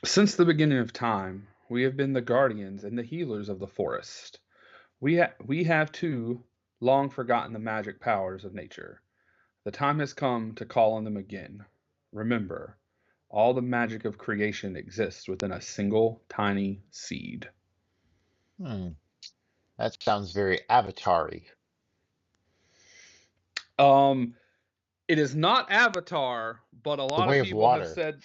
Since the beginning of time, we have been the guardians and the healers of the forest. We have too long forgotten the magic powers of nature. The time has come to call on them again. Remember, all the magic of creation exists within a single tiny seed. Hmm, that sounds very Avatar-y. Um, it is not Avatar, but a The lot of Way of people have Water. said,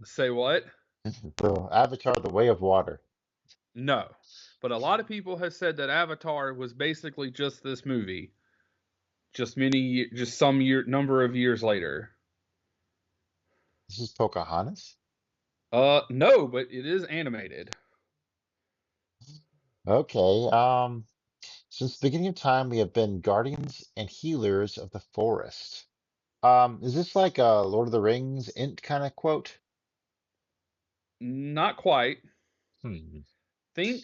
say what? The Avatar, The Way of Water. No. But a lot of people have said that Avatar was basically just this movie, just some number of years later. This is Pocahontas? No, but it is animated. Okay. Since the beginning of time, we have been guardians and healers of the forest. Is this like a Lord of the Rings int kind of quote? Not quite. Hmm. Think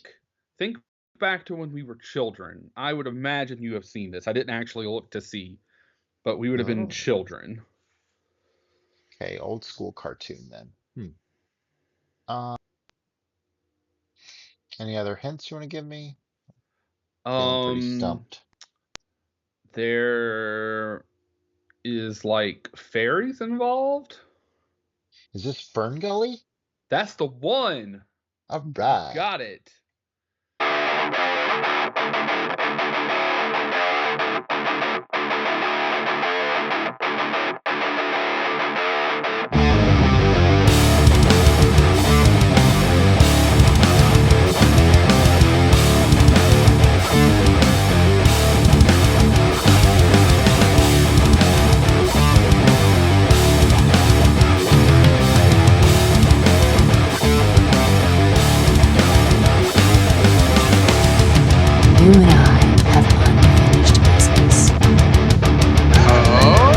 think back to when we were children. I would imagine you have seen this. I didn't actually look to see, but we would have been Oh, children. okay. Old school cartoon then. Uh, any other hints you want to give me? Feeling pretty Um, stumped. there is like fairies involved. Is this Fern Gully? That's the one. All You right. got it. You and I have unfinished business. Oh?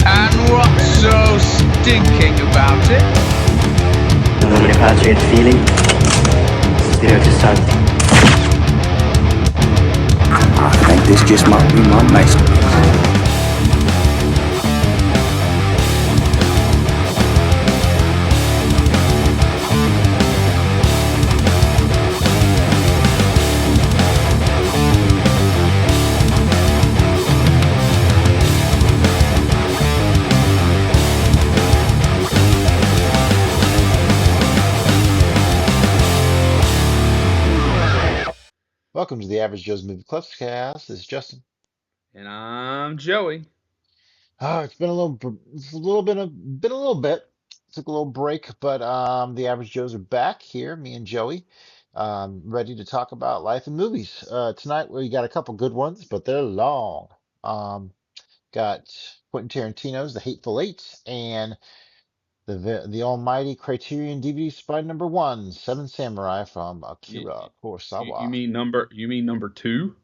And what's so stinking about it? Non è facile feeling. Spirit is something. I think this just might be my masterpiece. Welcome to the Average Joe's Movie Clubs cast. This is Justin. And I'm Joey. Oh, it's been a little, it's a little been a little bit. Took a little break, but the Average Joes are back here. Me and Joey, ready to talk about life and movies. Tonight we got a couple good ones, but they're long. Um, got Quentin Tarantino's The Hateful Eight and the almighty Criterion DVD Spy Number One, Seven Samurai from You, Akira you Kurosawa. mean number? You mean number two?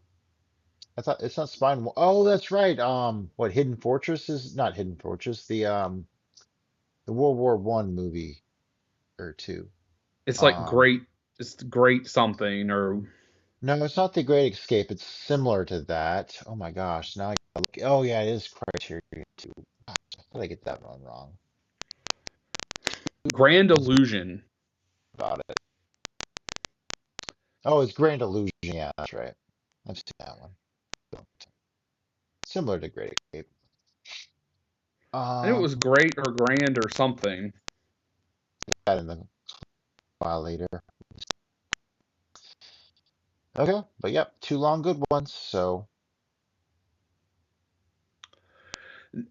I thought it's not Spy. Oh, that's right. What Hidden Fortress is not Hidden Fortress. The World War One movie or two. It's like Um, great. It's great something or no, it's not The Great Escape. It's similar to that. Oh my gosh. Now I gotta look. Oh yeah, it is Criterion too. Gosh, how did I get that one wrong? Grand Illusion. About it. Oh, it's Grand Illusion. Yeah, that's right. I've seen that one. Similar to Great Escape. I knew it Um, was great or grand or something. that in the file later. Okay, but yep, two long good ones. So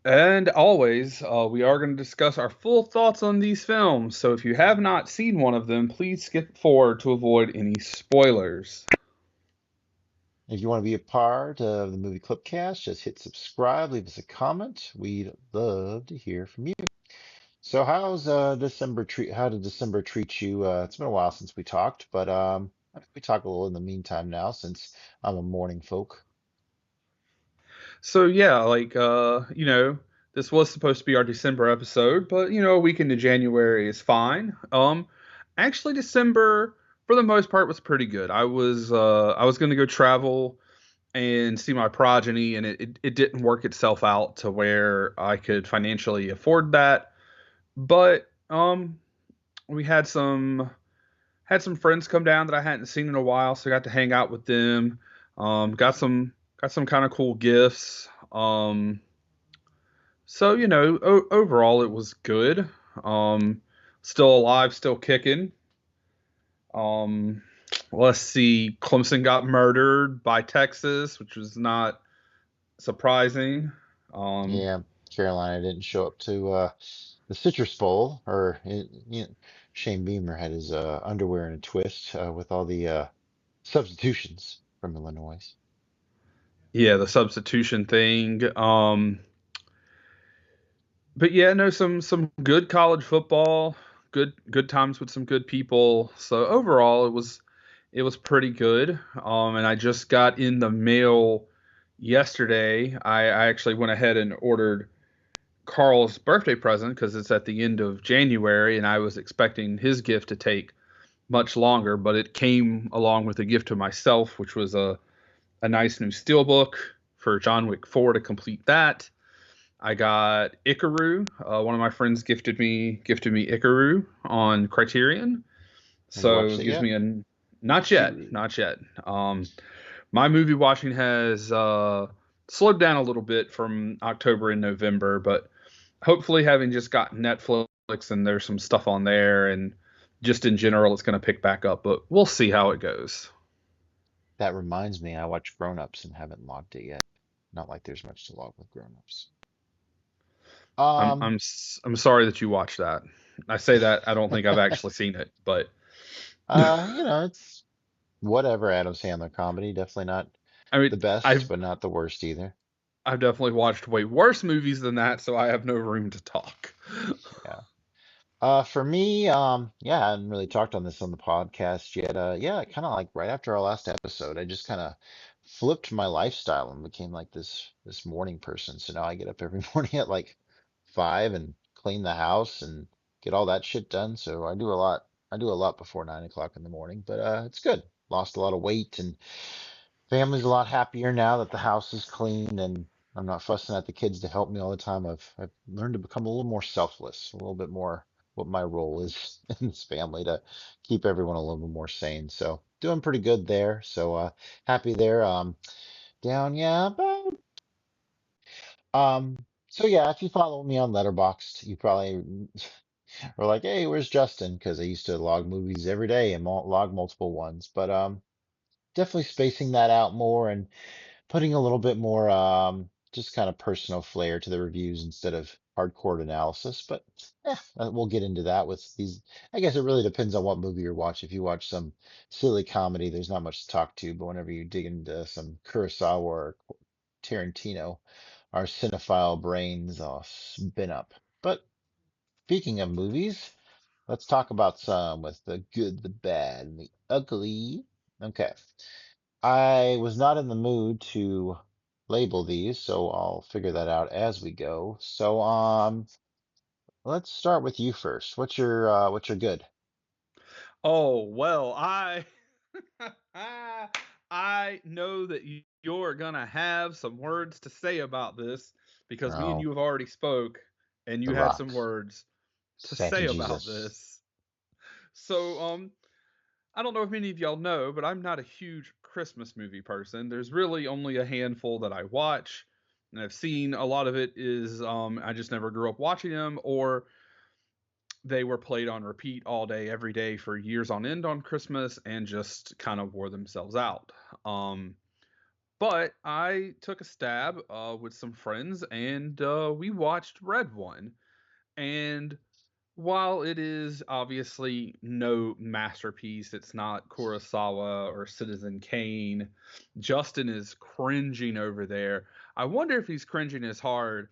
And always, we are going to discuss our full thoughts on these films. So if you have not seen one of them, please skip forward to avoid any spoilers. if you want to be a part of the Movie Clipcast, just hit subscribe, leave us a comment. We'd love to hear from you. So how's December treat? How did December treat you? It's been a while since we talked, but we talk a little in the meantime now since I'm a morning folk. So yeah, this was supposed to be our December episode, but a week into January is fine. Actually, December for the most part was pretty good. I was going to go travel and see my progeny, and it didn't work itself out to where I could financially afford that. But we had some friends come down that I hadn't seen in a while, so I got to hang out with them. Got some kind of cool gifts. So overall it was good. Um, Still alive, still kicking. Um, let's see. Clemson got murdered by Texas, which was not surprising. Um, Yeah, Carolina didn't show up to the Citrus Bowl, or Shane Beamer had his underwear in a twist with all the substitutions from Illinois. yeah, the substitution thing. But yeah, no, some good college football, good times with some good people. So overall, it was pretty good. And I just got in the mail yesterday. I actually went ahead and ordered Carl's birthday present because it's at the end of January, and I was expecting his gift to take much longer, but it came along with a gift to myself, which was a nice new steelbook for John Wick 4 to complete that. I got Ikaru. One of my friends gifted me Ikaru on Criterion, Have you so watched it it gives yet? me a not yet, not yet. My movie watching has slowed down a little bit from October and November, but hopefully, having just got Netflix and there's some stuff on there, and just in general, it's going to pick back up. But we'll see how it goes. That reminds me, I watched Grown Ups and haven't logged it yet. Not like there's much to log with Grown Ups. I'm Um, I'm I'm sorry that you watched that. I say that I don't think I've actually seen it, but it's whatever Adam Sandler comedy. Definitely not I mean, the best, I've but not the worst either. I've definitely watched way worse movies than that, so I have no room to talk. Yeah. For me, yeah, I hadn't really talked on this on the podcast yet. Yeah, kind of like right after our last episode, I just kind of flipped my lifestyle and became like this morning person. So now I get up every morning at like 5 and clean the house and get all that shit done. So I do a lot. I do a lot before 9 o'clock in the morning, but it's good. Lost a lot of weight and family's a lot happier now that the house is clean and I'm not fussing at the kids to help me all the time. I've learned to become a little more selfless, a little bit more what my role is in this family to keep everyone a little bit more sane. So doing pretty good there. So happy there. Down, yeah, but so yeah, if you follow me on Letterboxd, you probably were like, hey, where's Justin? Because I used to log movies every day and log multiple ones. But definitely spacing that out more and putting a little bit more just kind of personal flair to the reviews instead of hardcore analysis. But we'll get into that with these. I guess it really depends on what movie you're watching. If you watch some silly comedy, there's not much to talk to. But whenever you dig into some Kurosawa or Tarantino, our cinephile brains spin up. But speaking of movies, let's talk about some with the good, the bad, and the ugly. Okay. I was not in the mood to label these, so I'll figure that out as we go. So, let's start with you first. What's your good? Oh, well, I know that you're gonna have some words to say about this because me and Oh, you have already spoke and The you had Rock. some words to Thank you, say about Jesus. this. So, I don't know if many of y'all know, but I'm not a huge Christmas movie person. There's really only a handful that I watch, and I've seen a lot of it is I just never grew up watching them, or they were played on repeat all day, every day for years on end on Christmas, and just kind of wore themselves out. Um, but I took a stab with some friends, and we watched Red One, and while it is obviously no masterpiece, it's not Kurosawa or Citizen Kane. Justin is cringing over there. I wonder if he's cringing as hard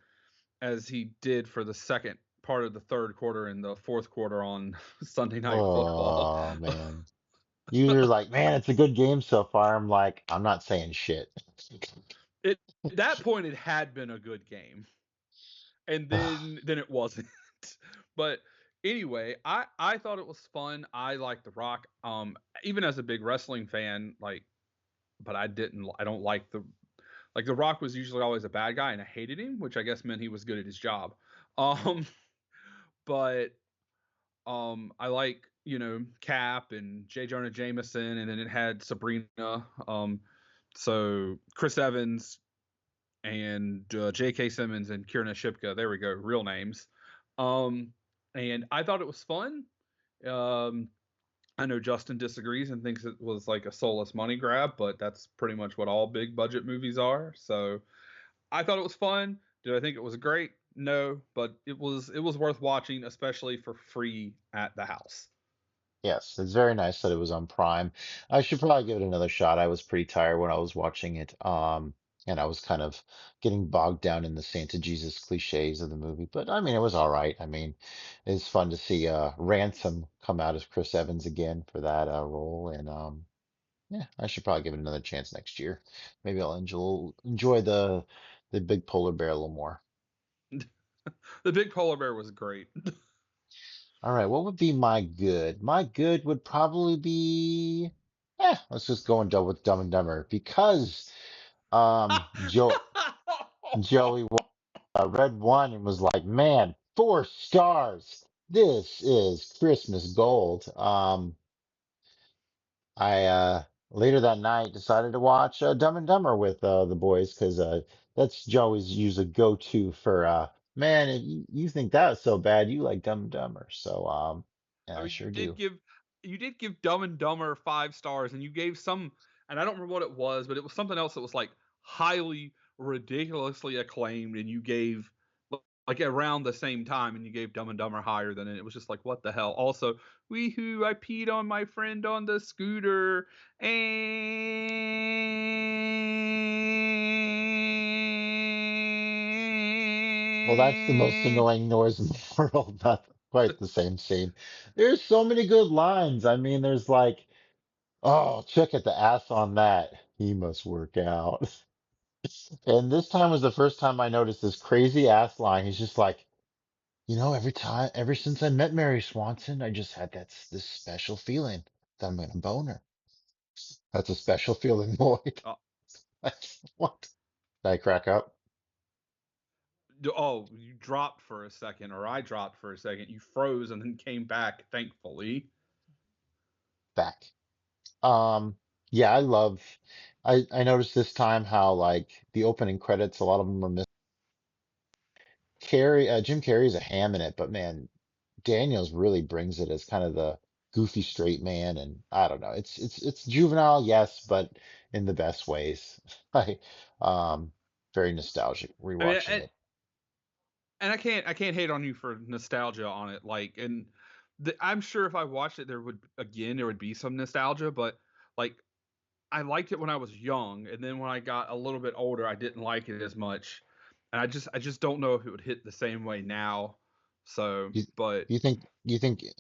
as he did for the second part of the third quarter and the fourth quarter on Sunday Night Football. Oh man. You're like, man, it's a good game so far. I'm like, I'm not saying shit. It At that point it had been a good game, and then it wasn't. But anyway, I thought it was fun. I like The Rock. Even as a big wrestling fan, like, but I don't like The Rock was usually always a bad guy, and I hated him, which I guess meant he was good at his job. Um, but I like, Cap and J. Jonah Jameson, and then it had Sabrina. So Chris Evans and J.K. Simmons and Kierna Shipka. There we go, real names. And I thought it was fun. Um, I know Justin disagrees and thinks it was like a soulless money grab, but that's pretty much what all big budget movies are. So I thought it was fun. Did I think it was great? No, but it was worth watching, especially for free at the house. Yes, it's very nice that it was on Prime. I should probably give it another shot. I was pretty tired when I was watching it. And I was kind of getting bogged down in the Santa Jesus cliches of the movie. But I mean, it was all right. I mean, it's fun to see Ransom come out as Chris Evans again for that role. And yeah, I should probably give it another chance next year. Maybe I'll enjoy the big polar bear a little more. The big polar bear was great. All right, what would be my good? My good would probably be, let's just go and double with Dumb and Dumber because Joey read one and was like, man, 4 stars. This is Christmas gold. I later that night decided to watch Dumb and Dumber with the boys because that's Joey's usually go-to for man, if you think that was so bad, you like Dumb and Dumber. So yeah, I I mean, sure do. you did give Dumb and Dumber 5 stars, and you gave some, and I don't remember what it was, but it was something else that was like highly ridiculously acclaimed, and you gave like around the same time, and you gave Dumb and Dumber higher than it. It was just like, what the hell? Also, weehoo! I peed on my friend on the scooter, Well, that's the most and annoying noise in the world. Not quite the same scene. There's so many good lines. I mean, there's like, oh, check at the ass on that. He must work out. And this time was the first time I noticed this crazy ass line. He's just like, ever since I met Mary Swanson, I just had this special feeling that I'm gonna bone her. That's a special feeling, Lloyd. uh, What? Did I crack up? oh, you dropped for a second, or I dropped for a second. You froze and then came back, thankfully. Back. Um, yeah, I noticed this time how like the opening credits, a lot of them are missing. Jim Carrey's a ham in it, but man, Daniels really brings it as kind of the goofy straight man, and I don't know. It's juvenile, yes, but in the best ways. I very nostalgic I mean, rewatching and, it. and I can't hate on you for nostalgia on it. Like, and I'm sure if I watched it, there would be some nostalgia, but like I liked it when I was young, and then when I got a little bit older, I didn't like it as much, and I just don't know if it would hit the same way now. So, You but you think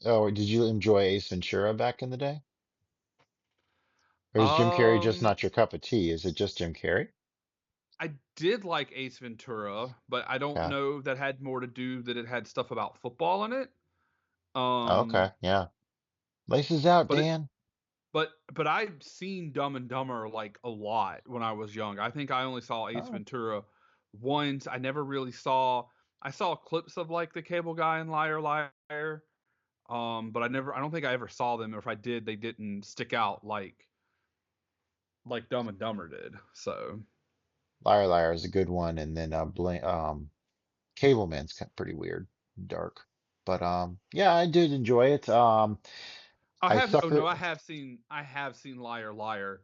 oh, did you enjoy Ace Ventura back in the day? Or is Jim Carrey just um, not your cup of tea? Is it just Jim Carrey? I did like Ace Ventura, but I don't Yeah. know that had more to do that it had stuff about football in it. Oh, okay. Um, Yeah. Laces out, but it Dan. but I've seen Dumb and Dumber like a lot when I was young. I think I only saw Ace Oh, Ventura once. I never really saw. I saw clips of like the Cable Guy and Liar Liar. But I don't think I ever saw them, or if I did, they didn't stick out like Dumb and Dumber did. So Liar Liar is a good one, and then Cableman's kind of pretty weird, dark. But yeah, I did enjoy it. I oh no, suffer. I have seen Liar Liar.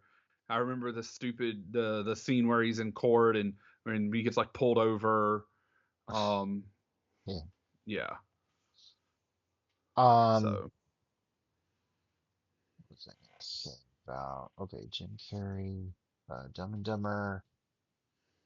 I remember the scene where he's in court and when he gets like pulled over. Um, Yeah. yeah. Um, So what was I gonna say about? Okay, Jim Carrey, Dumb and Dumber.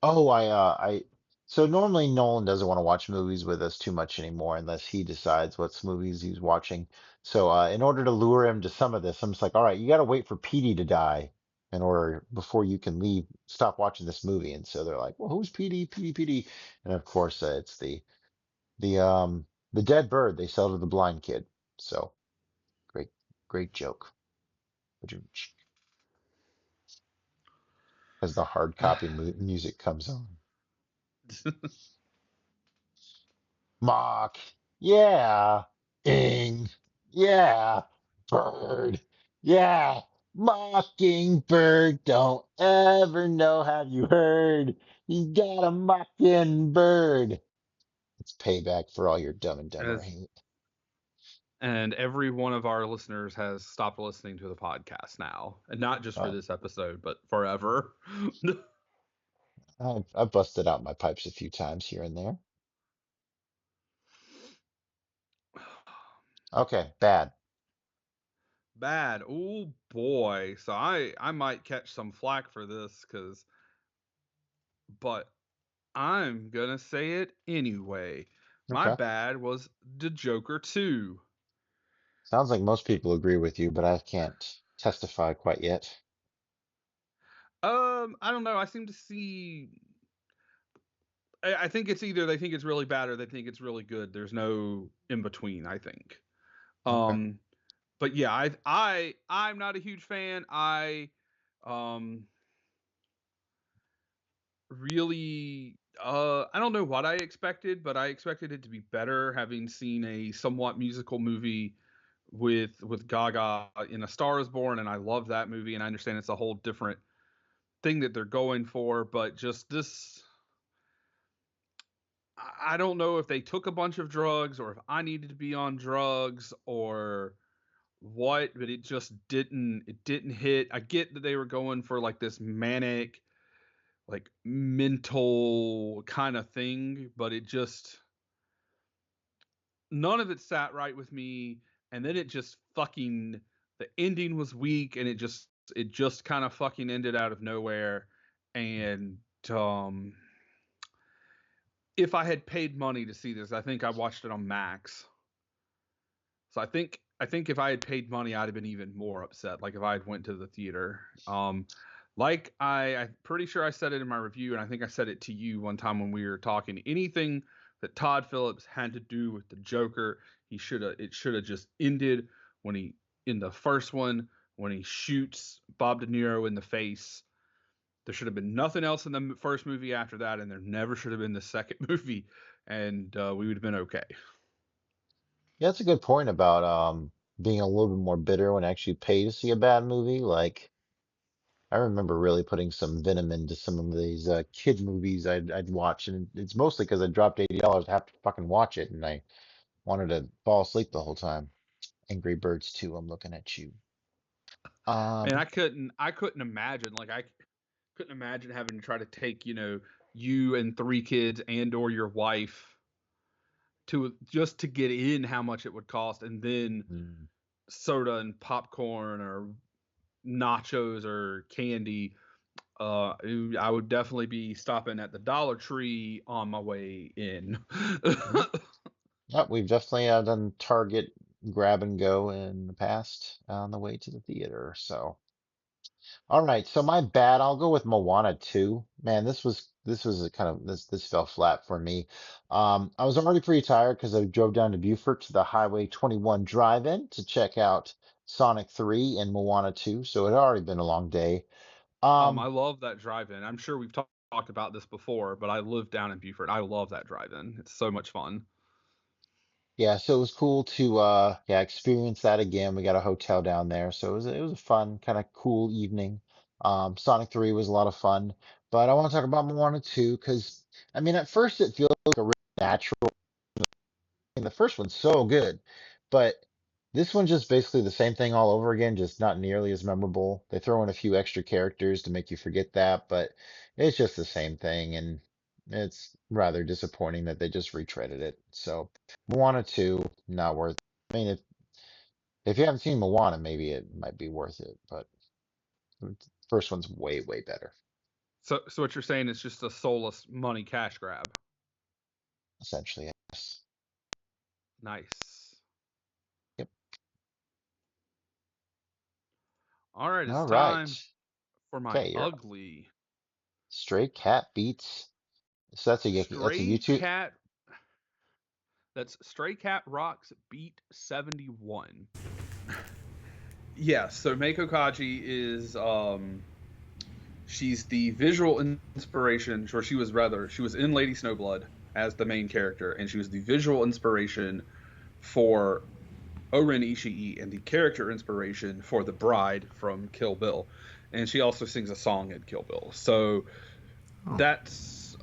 Oh, so normally Nolan doesn't want to watch movies with us too much anymore unless he decides what movies he's watching. So, in order to lure him to some of this, I'm just like, all right, you got to wait for Petey to die in order before you can stop watching this movie. And so they're like, well, who's Petey? Petey, Petey. And of course, it's the dead bird they sell to the blind kid. So great, great joke. As the hard copy music comes on. Mock. Yeah. Ing. Yeah, bird. Yeah, mockingbird. Don't ever know. Have you heard? He's got a mockingbird. It's payback for all your Dumb and Dumber As hate. and every one of our listeners has stopped listening to the podcast now, and not just for Uh, this episode, but forever. I've busted out my pipes a few times here and there. Okay, bad. Bad. Oh boy. So I might catch some flack for this but I'm gonna say it anyway. My Okay. bad was the Joker 2. Sounds like most people agree with you, but I can't testify quite yet. I don't know. I seem to see. I think it's either they think it's really bad or they think it's really good. There's no in between. I think. Okay. Um, but yeah, I'm not a huge fan. Um really I don't know what I expected, but I expected it to be better having seen a somewhat musical movie with Gaga in A Star Is Born, and I love that movie, and I understand it's a whole different thing that they're going for, but just this, I don't know if they took a bunch of drugs or if I needed to be on drugs or what, but it didn't hit. I get that they were going for like this manic, like mental kind of thing, but it just, none of it sat right with me. And then it just fucking, the ending was weak, and it just kind of fucking ended out of nowhere. And if I had paid money to see this, I think I watched it on Max. So I think if I had paid money, I'd have been even more upset. Like if I had went to the theater. Like I'm pretty sure I said it in my review, and I think I said it to you one time when we were talking. Anything that Todd Phillips had to do with the Joker, it should have just ended when he in the first one when he shoots Bob De Niro in the face. There should have been nothing else in the first movie after that, and there never should have been the second movie, and we would have been okay. Yeah, that's a good point about being a little bit more bitter when I actually pay to see a bad movie. Like I remember really putting some venom into some of these kid movies I'd watch, and it's mostly because I dropped $80 to have to fucking watch it, and I wanted to fall asleep the whole time. Angry Birds 2, I'm looking at you. Man, Um, I couldn't imagine, like I couldn't imagine having to try to take, you and three kids and or your wife to just to get in, how much it would cost, and then mm, soda and popcorn or nachos or candy. I would definitely be stopping at the Dollar Tree on my way in. yeah, yeah, we've definitely done Target grab and go in the past on the way to the theater. So, all right, so my bad. I'll go with Moana 2. Man, this was a kind of this fell flat for me. I was already pretty tired because I drove down to Beaufort to the Highway 21 drive-in to check out Sonic 3 and Moana 2. So it had already been a long day. I Um, love that drive-in. I'm sure we've talked about this before, but I live down in Beaufort. I love that drive-in. It's so much fun. Yeah, so it was cool to yeah, experience that again. We got a hotel down there, so it was a fun, kind of cool evening. Sonic 3 was a lot of fun, but I want to talk about Moana 2 because I mean at first it feels like a really natural thing. The first one's so good, but this one's just basically the same thing all over again, just not nearly as memorable. They throw in a few extra characters to make you forget that, but it's just the same thing, and it's rather disappointing that they just retreaded it. So Moana 2, not worth. I mean, if you haven't seen Moana, maybe it might be worth it, but the first one's way, way better, So what you're saying is just a soulless money cash grab. essentially. Yes. Nice. Yep. All right, it's All time right. for my Okay, you're up. ugly Stray Cat Beats. So that's a stray YouTube. cat. That's Stray Cat Rocks Beat 71. Yeah, so Meiko Kaji is she's the visual inspiration, or she was in Lady Snowblood as the main character, and she was the visual inspiration for Oren Ishii and the character inspiration for the bride from Kill Bill. And she also sings a song in Kill Bill. So Oh, that's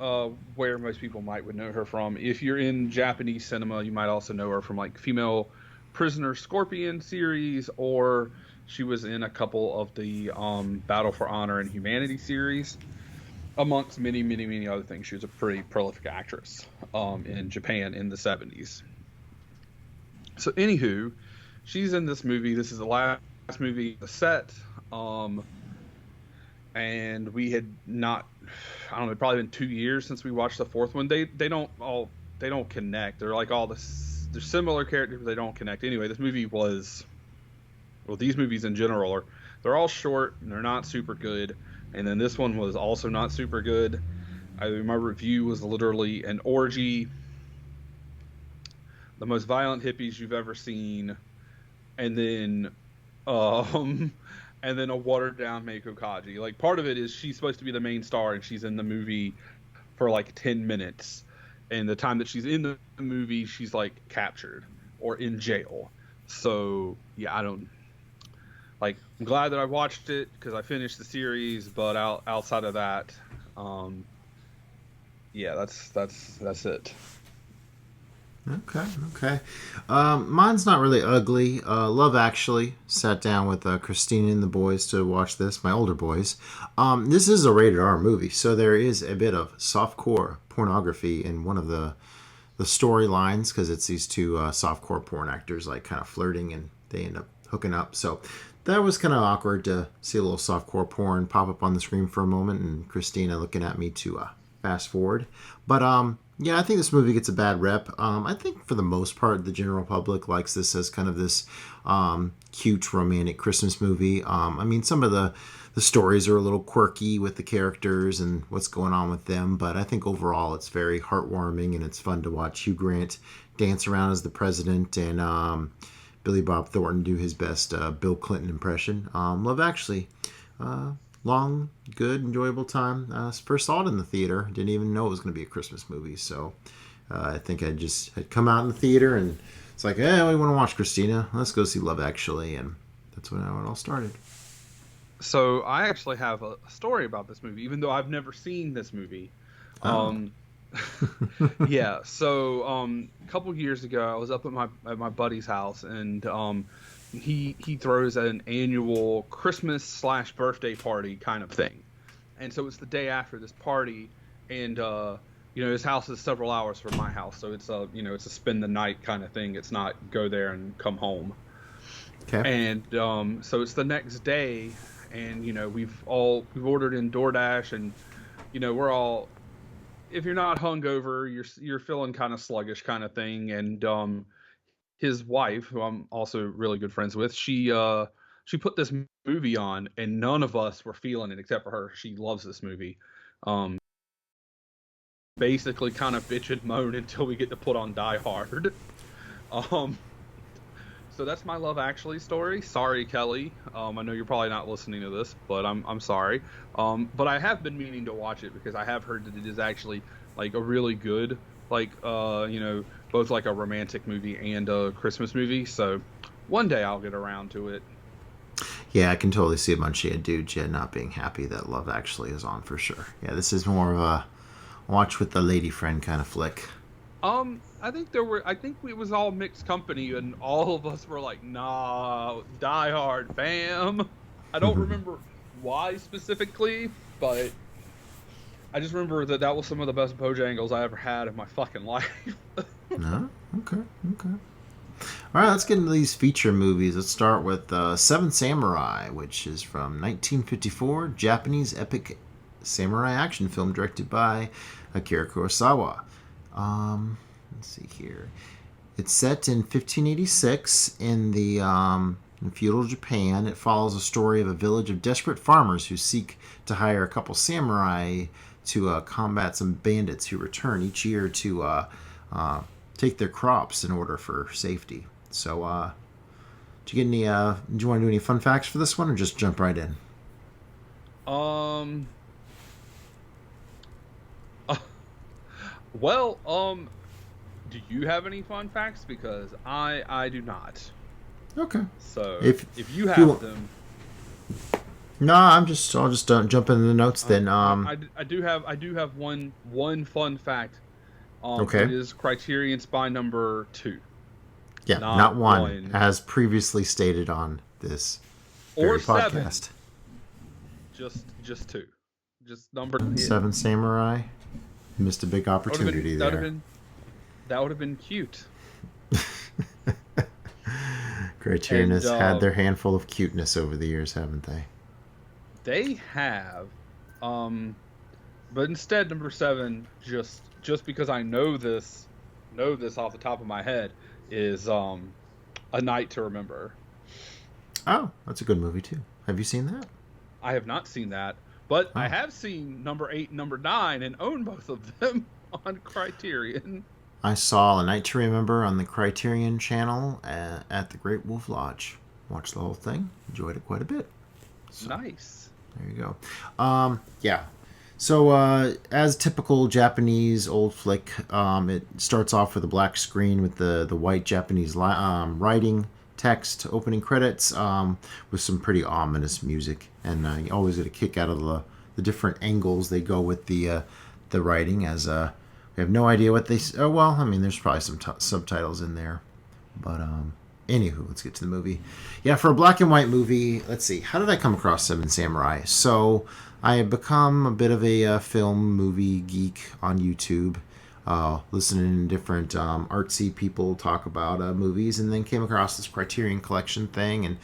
where most people would know her from. If you're in Japanese cinema, you might also know her from like Female Prisoner Scorpion series, or she was in a couple of the Battle for Honor and Humanity series, amongst many, many, many other things. She was a pretty prolific actress in Japan in the 70s. So, anywho, she's in this movie. This is the last movie in the set. Um, and we had not, I don't know, probably been 2 years since we watched the fourth one. They don't connect. They're like all this, they're similar characters, but they don't connect. Anyway, this movie was, well, these movies in general are, they're all short and they're not super good. And then this one was also not super good. My review was literally an orgy, the most violent hippies you've ever seen, and then um and then a watered down Meiko Kaji. Like, part of it is she's supposed to be the main star and she's in the movie for like 10 minutes. And the time that she's in the movie, she's like captured or in jail. So, yeah, I don't like, I'm glad that I watched it because I finished the series, but outside of that, yeah, that's it. Okay. Mine's not really ugly. Love Actually. Sat down with Christina and the boys to watch this, my older boys. This is a rated R movie, so there is a bit of softcore pornography in one of the storylines, because it's these two softcore porn actors like kind of flirting and they end up hooking up. So that was kind of awkward to see a little softcore porn pop up on the screen for a moment and Christina looking at me to fast forward. But yeah, I think this movie gets a bad rep. I think for the most part, the general public likes this as kind of this cute romantic Christmas movie. I mean, some of the stories are a little quirky with the characters and what's going on with them, but I think overall it's very heartwarming and it's fun to watch Hugh Grant dance around as the president and Billy Bob Thornton do his best Bill Clinton impression. Love Actually. Long, good, enjoyable time. First saw it in the theater. Didn't even know it was going to be a Christmas movie. So I think I just had come out in the theater and it's like, hey, we want to watch Christina. Let's go see Love Actually. And that's when it all started. So I actually have a story about this movie, even though I've never seen this movie. Oh. Yeah. So a couple years ago, I was up at my buddy's house, and he throws an annual Christmas / birthday party kind of thing. And so it's the day after this party, and his house is several hours from my house, so it's it's a spend the night kind of thing. It's not go there and come home. Okay. And so it's the next day, and we've ordered in DoorDash, and we're all, if you're not hungover, you're feeling kind of sluggish kind of thing. And his wife, who I'm also really good friends with, she put this movie on, and none of us were feeling it except for her. She loves this movie. Basically kind of bitch and moan until we get to put on Die Hard. So that's my Love Actually story. Sorry, Kelly. I know you're probably not listening to this, but I'm sorry. But I have been meaning to watch it because I have heard that it is actually like a really good, like both like a romantic movie and a Christmas movie. So one day I'll get around to it. Yeah, I can totally see a bunch of dudes not being happy that Love Actually is on for sure. Yeah, this is more of a watch with the lady friend kind of flick. I think it was all mixed company, and all of us were like, nah, Die Hard, fam. I don't remember why specifically, but I just remember that was some of the best Bojangles I ever had in my fucking life. No? Okay. All right, let's get into these feature movies. Let's start with Seven Samurai, which is from 1954, Japanese epic samurai action film directed by Akira Kurosawa. Let's see here. It's set in 1586 in in feudal Japan. It follows a story of a village of desperate farmers who seek to hire a couple samurai to combat some bandits who return each year to take their crops in order for safety. So, do you get any? Do you want to do any fun facts for this one, or just jump right in? Well, do you have any fun facts? Because I do not. Okay. So If if you you have them, no, I'll just jump into the notes then. I do have one fun fact. It Okay. is Criterion Spy number 2, Yeah, not not one, 1 as previously stated on this or very 7, podcast. just 2, just number. Yeah, Seven Samurai. Missed a big that would have been opportunity there. that would have been cute. Criterion And has had their handful of cuteness over the years, haven't they? they have, um, but instead number 7, just because I know this off the top of my head, is A Night to Remember. Oh, that's a good movie too. Have you seen that? I have not seen that, but I Oh. have seen number 8 and number 9 and own both of them on Criterion. I saw A Night to Remember on the Criterion channel at the Great Wolf Lodge. Watched the whole thing. Enjoyed it quite a bit. So, Nice. there you go. Yeah. So, as typical Japanese old flick, it starts off with a black screen with the white Japanese writing text, opening credits, with some pretty ominous music, and you always get a kick out of the different angles they go with the writing. As we have no idea what they. Oh well, I mean, there's probably some subtitles in there, but anywho, let's get to the movie. Yeah, for a black and white movie, let's see. How did I come across Seven Samurai? So I have become a bit of a film movie geek on YouTube, listening to different artsy people talk about movies, and then came across this Criterion Collection thing and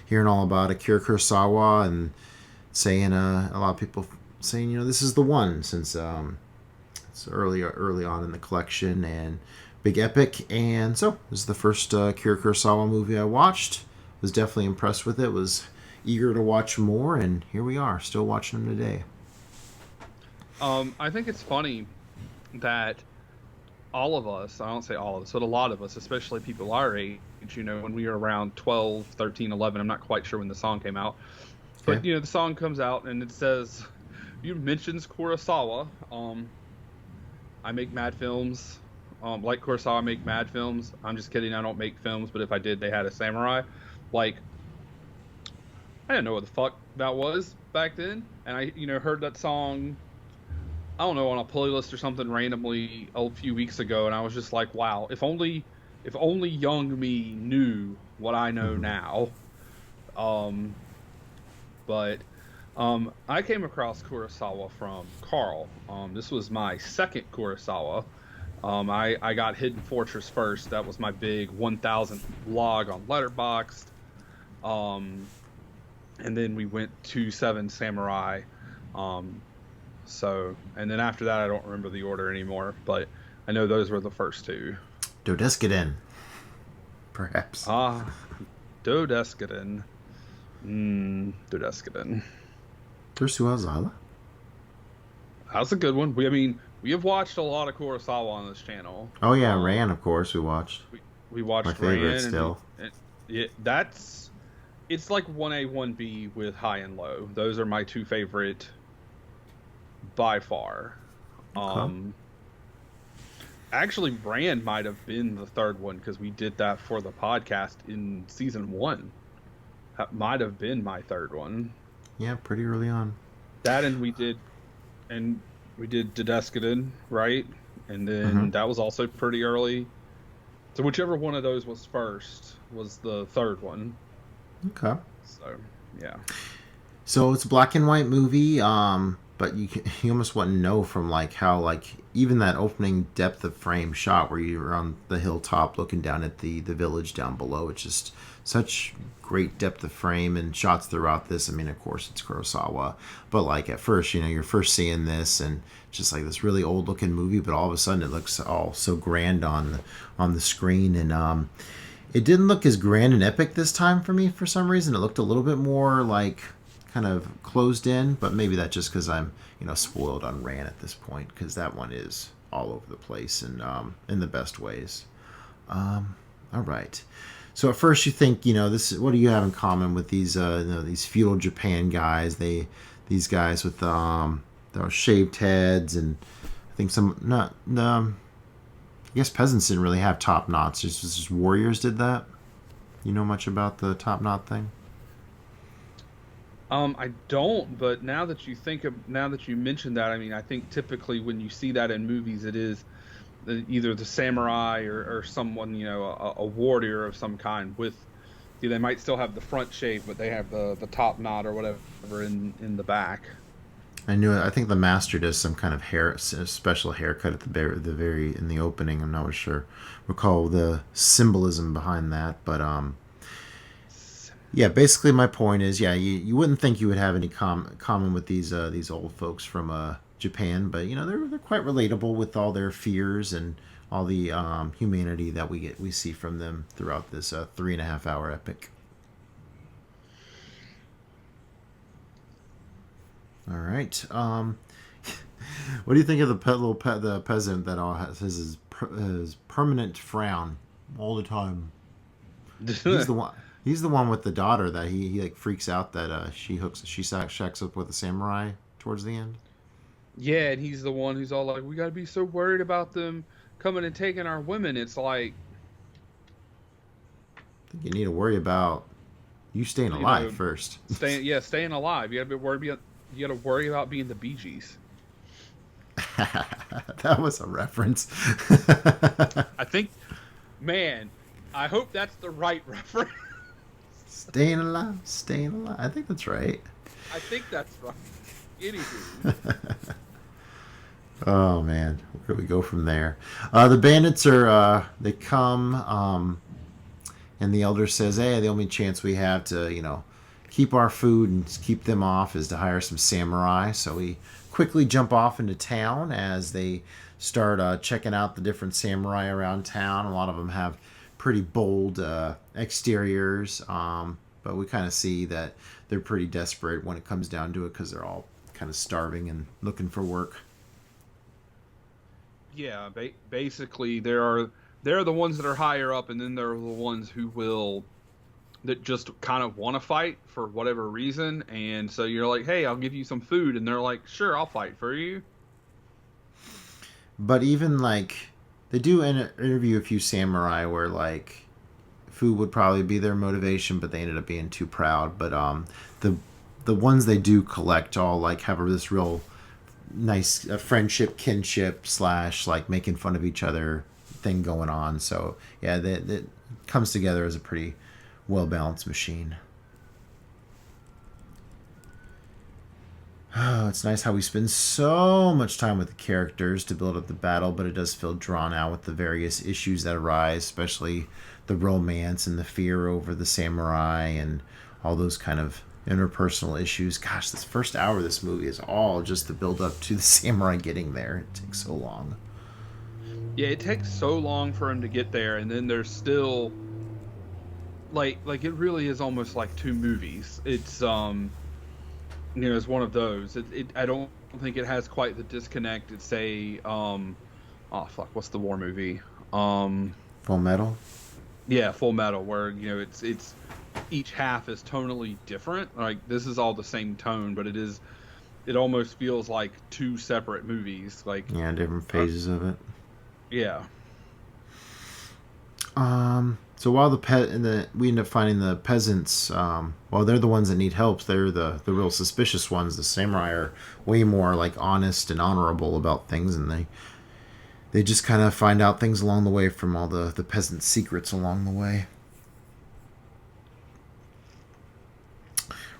hearing all about Akira Kurosawa and saying a lot of people saying, you know, this is the one since it's early on in the collection and big epic. And so this is the first Akira Kurosawa movie I watched. Was definitely impressed with it. Was eager to watch more, and here we are, still watching them today. I think it's funny that all of us, I don't say all of us, but a lot of us, especially people our age, you know, when we were around 12, 13, 11, I'm not quite sure when the song came out, but, Okay. you know, the song comes out and it says, you mentions Kurosawa, I make mad films, like Kurosawa, I make mad films. I'm just kidding, I don't make films, but if I did, they had a samurai. Like, I didn't know what the fuck that was back then, and I, you know, heard that song, I don't know, on a playlist or something randomly a few weeks ago, and I was just like, wow, if only young me knew what I know now. But I came across Kurosawa from Carl. This was my second Kurosawa. I got Hidden Fortress first. That was my big 1,000 log on Letterboxd. And then we went to Seven Samurai. So, and then after that, I don't remember the order anymore, but I know those were the first 2. Dodeskiden, perhaps. Dodeskiden. Dodeskiden. Tersuo Zala? That's a good one. We have watched a lot of Kurosawa on this channel. Oh yeah, Ran, of course, we watched. We watched My favorite Ran, still. It's like 1A, 1B with High and Low. Those are my 2 favorite by far. Actually, Rand might have been the third one because we did that for the podcast in season 1. That might have been my third one. Yeah, pretty early on. That and we did Dodeskiden, right? And then that was also pretty early. So whichever one of those was first was the third one. Okay. So yeah. So it's a black and white movie, but you almost want to know from like how like even that opening depth of frame shot where you're on the hilltop looking down at the village down below. It's just such great depth of frame and shots throughout this. I mean, of course, it's Kurosawa, but like at first, you know, you're first seeing this and just like this really old looking movie, but all of a sudden it looks all so grand on the screen, and it didn't look as grand and epic this time for me for some reason. It looked a little bit more like kind of closed in, but maybe that's just because I'm, you know, spoiled on Ran at this point, because that one is all over the place and in the best ways. All right. So at first you think, you know, what do you have in common with these, these feudal Japan guys? These guys with their shaved heads, and I think I guess peasants didn't really have top knots. Just warriors did that. You know much about the top knot thing? I don't, but now that you mentioned that, I mean, I think typically when you see that in movies, it is either the samurai or someone, a warrior of some kind with, they might still have the front shave, but they have the top knot or whatever in the back. I knew it. I think the master does some kind of special haircut at the very in the opening. I'm not sure recall the symbolism behind that, but yeah. Basically, my point is, yeah, you wouldn't think you would have any common with these old folks from Japan, but they're quite relatable with all their fears and all the humanity that we see from them throughout this 3.5 hour epic. All right. What do you think of the the peasant that all has his permanent frown all the time? He's the one. He's the one with the daughter that he like freaks out that she shacks up with a samurai towards the end. Yeah, and he's the one who's all like, "We got to be so worried about them coming and taking our women." It's like, I think you need to worry about you staying alive first. Staying alive. You got to worry about being the Bee Gees. That was a reference. I think, man, I hope that's the right reference. Staying alive, staying alive. I think that's right. I think that's right. Anywho. Oh man, where do we go from there? The bandits are they come, and the elder says, "Hey, the only chance we have to keep our food and keep them off is to hire some samurai." So we quickly jump off into town as they start checking out the different samurai around town. A lot of them have pretty bold exteriors, but we kind of see that they're pretty desperate when it comes down to it because they're all kind of starving and looking for work. Yeah, basically they're the ones that are higher up, and then there are the ones that just kind of want to fight for whatever reason. And so you're like, "Hey, I'll give you some food," and they're like, "Sure, I'll fight for you." But even like they do interview a few samurai where like food would probably be their motivation, but they ended up being too proud. But the ones they do collect all like have this real nice friendship, kinship / like making fun of each other thing going on. So yeah, that comes together as a pretty well balanced machine. Oh, it's nice how we spend so much time with the characters to build up the battle, but it does feel drawn out with the various issues that arise, especially the romance and the fear over the samurai and all those kind of interpersonal issues. Gosh, this first hour of this movie is all just the build up to the samurai getting there. It takes so long. Yeah, it takes so long for him to get there, and then there's still like it really is almost like two movies. It's it's one of those. I don't think it has quite the disconnect. It's what's the war movie? Full Metal. Yeah, Full Metal, where it's each half is tonally different. Like this is all the same tone, but it almost feels like two separate movies. Like different phases of it. Yeah. So while we end up finding the peasants, they're the ones that need help. They're the real suspicious ones. The samurai are way more like honest and honorable about things, and they just kind of find out things along the way from all the peasants' secrets along the way.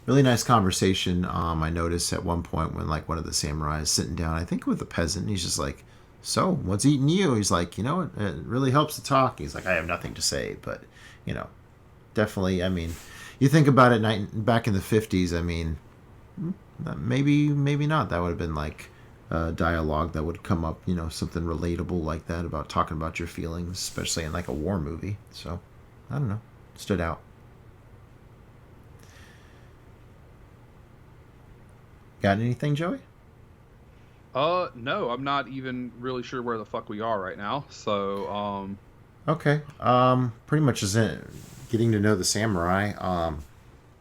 Really nice conversation. I noticed at one point when like one of the samurai is sitting down, I think with a peasant, and he's just like, "So, what's eating you?" He's like, it really helps to talk. He's like, "I have nothing to say," but, definitely, I mean, you think about it back in the 50s, I mean, maybe not. That would have been like a dialogue that would come up, something relatable like that about talking about your feelings, especially in like a war movie. So, I don't know. Stood out. Got anything, Joey? No, I'm not even really sure where the fuck we are right now. So, Okay. Pretty much is it getting to know the samurai.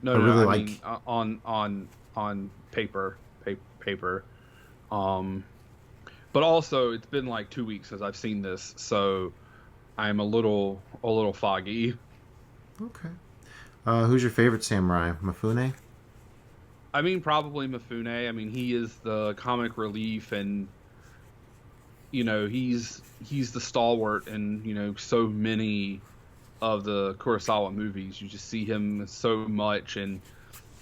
No, really I mean, on paper. But also it's been like 2 weeks since I've seen this, so I'm a little foggy. Okay. Who's your favorite samurai? Mifune? I mean, probably Mifune. I mean, he is the comic relief, and he's the stalwart, and so many of the Kurosawa movies. You just see him so much, and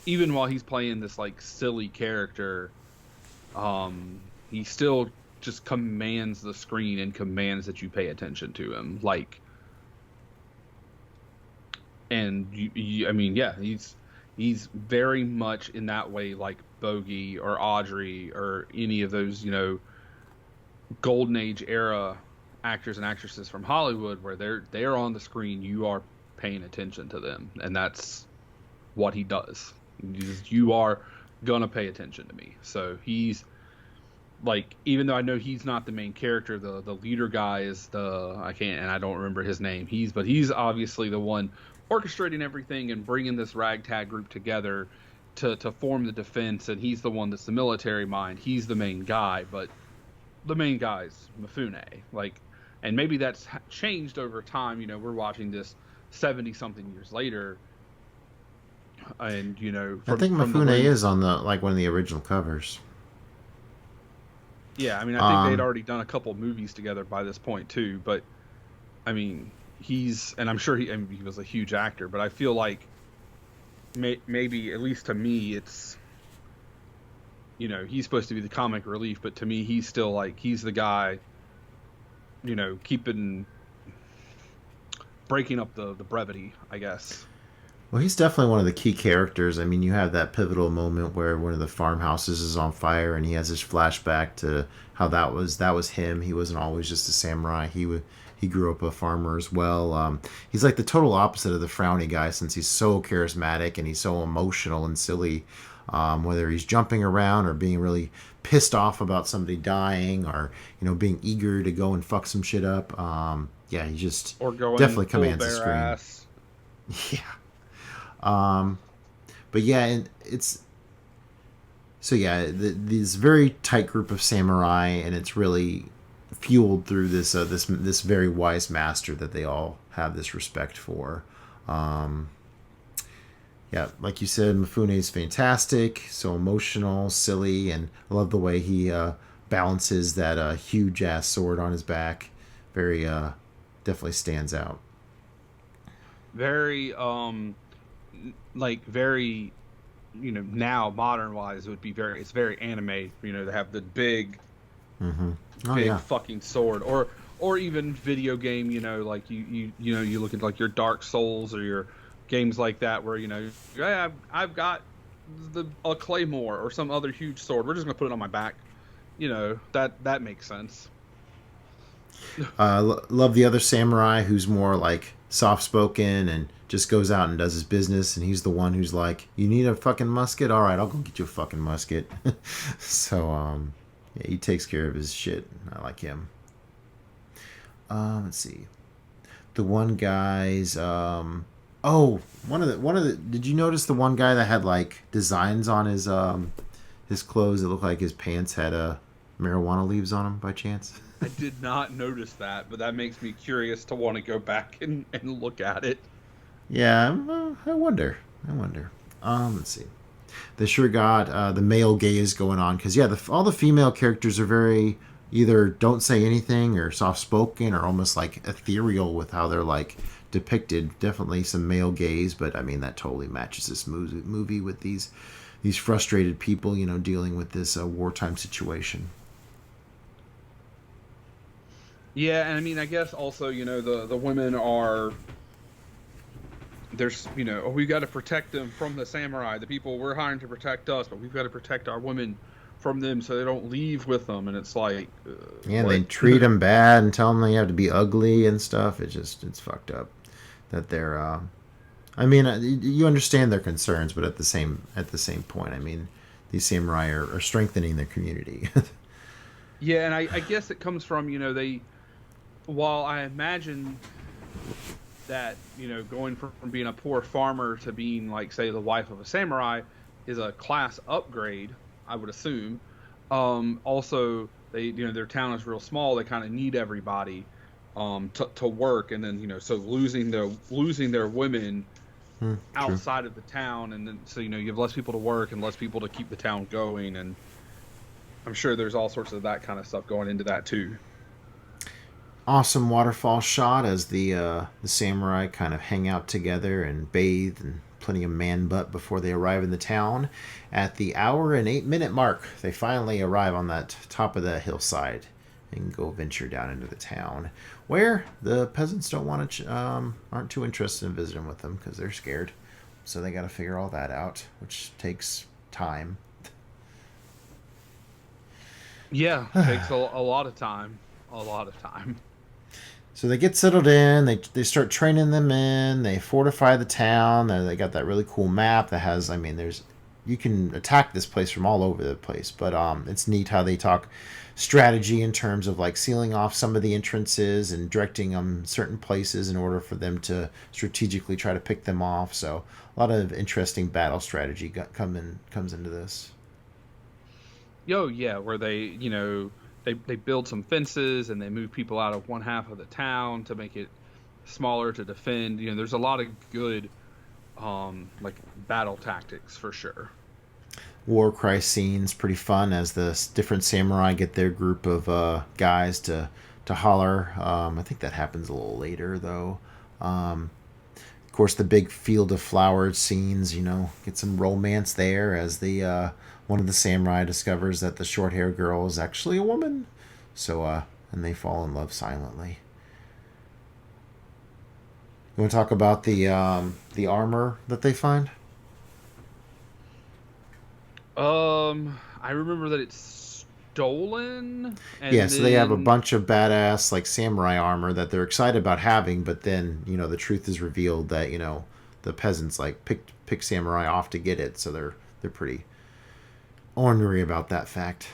even while he's playing this like silly character, he still just commands the screen and commands that you pay attention to him. Like, and I mean, yeah, he's very much in that way like Bogey or Audrey or any of those, golden age era actors and actresses from Hollywood, where they're on the screen, you are paying attention to them, and that's what he does. You are gonna pay attention to me. So he's like, even though I know he's not the main character, the leader guy is I don't remember his name. But he's obviously the one orchestrating everything and bringing this ragtag group together to form the defense, and he's the one that's the military mind. He's the main guy, but the main guy's Mifune. Like, and maybe that's changed over time. We're watching this 70 something years later, and I think Mifune is on the one of the original covers. Yeah, I mean, I think they'd already done a couple movies together by this point too. But I mean, and I'm sure he was a huge actor, but I feel like maybe, at least to me, it's he's supposed to be the comic relief, but to me, he's still he's the guy, breaking up the brevity, I guess. Well, he's definitely one of the key characters. I mean, you have that pivotal moment where one of the farmhouses is on fire, and he has this flashback to how that was him. He wasn't always just a samurai. He grew up a farmer as well. He's like the total opposite of the frowny guy, since he's so charismatic and he's so emotional and silly. Whether he's jumping around or being really pissed off about somebody dying, or being eager to go and fuck some shit up. Yeah, he just definitely commands the screen. Ass. Yeah. But yeah, and it's so yeah, this very tight group of samurai, and it's really fueled through this very wise master that they all have this respect for. Yeah, like you said, Mifune is fantastic, so emotional, silly, and I love the way he balances that huge ass sword on his back. Very definitely stands out. Very very, now modern wise, it would be it's very anime, to have the big fucking sword, or even video game, like you look at like your Dark Souls or your games like that, where I've got a claymore or some other huge sword, we're just gonna put it on my back, that makes sense. Love the other samurai who's more like soft-spoken and just goes out and does his business, and he's the one who's like, you need a fucking musket? All right, I'll go get you a fucking musket. So yeah, he takes care of his shit. I like him. Let's see, the one guy's one of the did you notice the one guy that had like designs on his clothes that looked like his pants had marijuana leaves on them by chance? I did not notice that, but that makes me curious to want to go back and look at it. Yeah, I wonder. Let's see. They sure got the male gaze going on, because yeah, all the female characters are very either don't say anything or soft-spoken or almost like ethereal with how they're like depicted. Definitely some male gaze, but I mean that totally matches this movie with these frustrated people, dealing with this wartime situation. Yeah, and I mean, I guess also, the women are, there's, we've got to protect them from the samurai, the people we're hiring to protect us, but we've got to protect our women from them so they don't leave with them, and it's like... yeah, they treat them bad and tell them they have to be ugly and stuff. It's fucked up that they're... I mean, you understand their concerns, but at the same point, I mean, these samurai are strengthening their community. Yeah, and I guess it comes from, while I imagine that, going from being a poor farmer to being, like, say, the wife of a samurai is a class upgrade, I would assume. Also, they, their town is real small. They kind of need everybody. to work, and then so losing their women True. outside of the town, and then so you have less people to work and less people to keep the town going, and I'm sure there's all sorts of that kind of stuff going into that too. Awesome waterfall shot as the samurai kind of hang out together and bathe, and plenty of man butt before they arrive in the town. At the hour and 8 minute mark, they finally arrive on that top of the hillside and go venture down into the town, where the peasants don't want to aren't too interested in visiting with them because they're scared. So they got to figure all that out, which takes time. Yeah, takes a lot of time, a lot of time. So they get settled in. They start training them in. They fortify the town. They got that really cool map that has. I mean, there's you can attack this place from all over the place. But it's neat how they talk strategy in terms of like sealing off some of the entrances and directing them certain places in order for them to strategically try to pick them off. So a lot of interesting battle strategy comes into this. Yo, yeah, where they build some fences and they move people out of one half of the town to make it smaller to defend. There's a lot of good like battle tactics for sure. War cry scenes pretty fun as the different samurai get their group of guys to holler. I think that happens a little later though. Of course, the big field of flowers scenes. Get some romance there as the one of the samurai discovers that the short haired girl is actually a woman. So and they fall in love silently. You want to talk about the armor that they find? I remember that it's stolen. And Yeah, so they have a bunch of badass like samurai armor that they're excited about having, but then the truth is revealed that the peasants like pick samurai off to get it, so they're pretty ornery about that fact.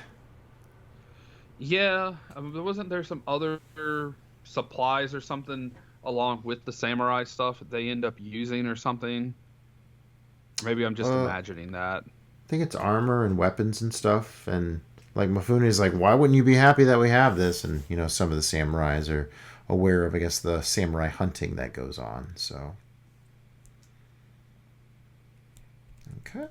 Yeah, wasn't there some other supplies or something along with the samurai stuff that they end up using or something? Maybe I'm just imagining that. I think it's armor and weapons and stuff, and like Mifune is like, why wouldn't you be happy that we have this? And some of the samurais are aware of, I guess, the samurai hunting that goes on. So, okay.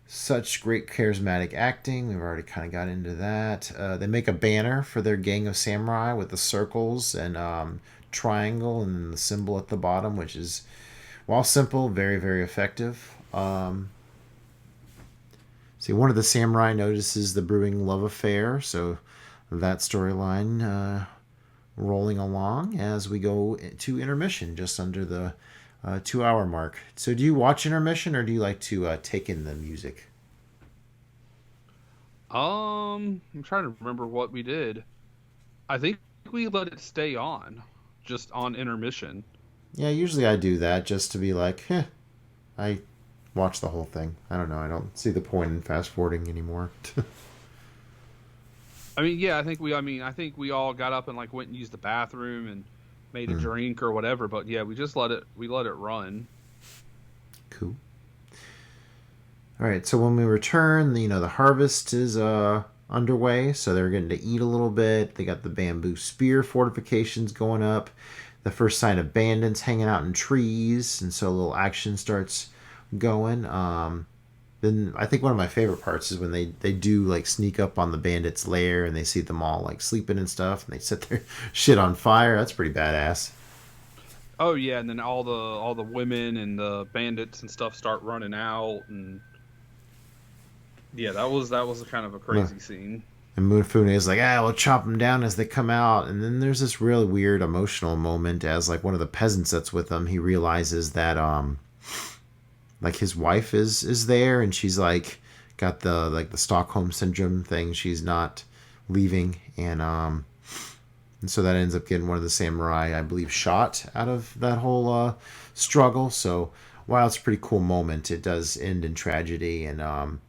Such great charismatic acting. We've already kind of got into that. They make a banner for their gang of samurai with the circles and triangle and then the symbol at the bottom, which is, while simple, very, very effective. See, one of the samurai notices the brewing love affair, so that storyline rolling along as we go to intermission, just under the 2 hour mark. So do you watch intermission, or do you like to take in the music? I'm trying to remember what we did. I think we let it stay on, just on intermission. Yeah, usually I do that just to be like, I watch the whole thing. I don't know. I don't see the point in fast forwarding anymore. I mean, yeah, I think we all got up and like went and used the bathroom and made a drink or whatever, but yeah, we just let it run. Cool. All right, so when we return, the harvest is underway, so they're getting to eat a little bit. They got the bamboo spear fortifications going up. The first sign of bandits hanging out in trees, and so a little action starts going. Then I think one of my favorite parts is when they do like sneak up on the bandits' lair and they see them all like sleeping and stuff, and they set their shit on fire. That's pretty badass. Oh yeah, and then all the women and the bandits and stuff start running out, and yeah, that was kind of a crazy scene. And Mifune is like, we'll chop them down as they come out. And then there's this really weird emotional moment as like one of the peasants that's with him, he realizes that like his wife is there, and she's like got the Stockholm syndrome thing. She's not leaving, and so that ends up getting one of the samurai, I believe, shot out of that whole struggle. So while it's a pretty cool moment, it does end in tragedy, and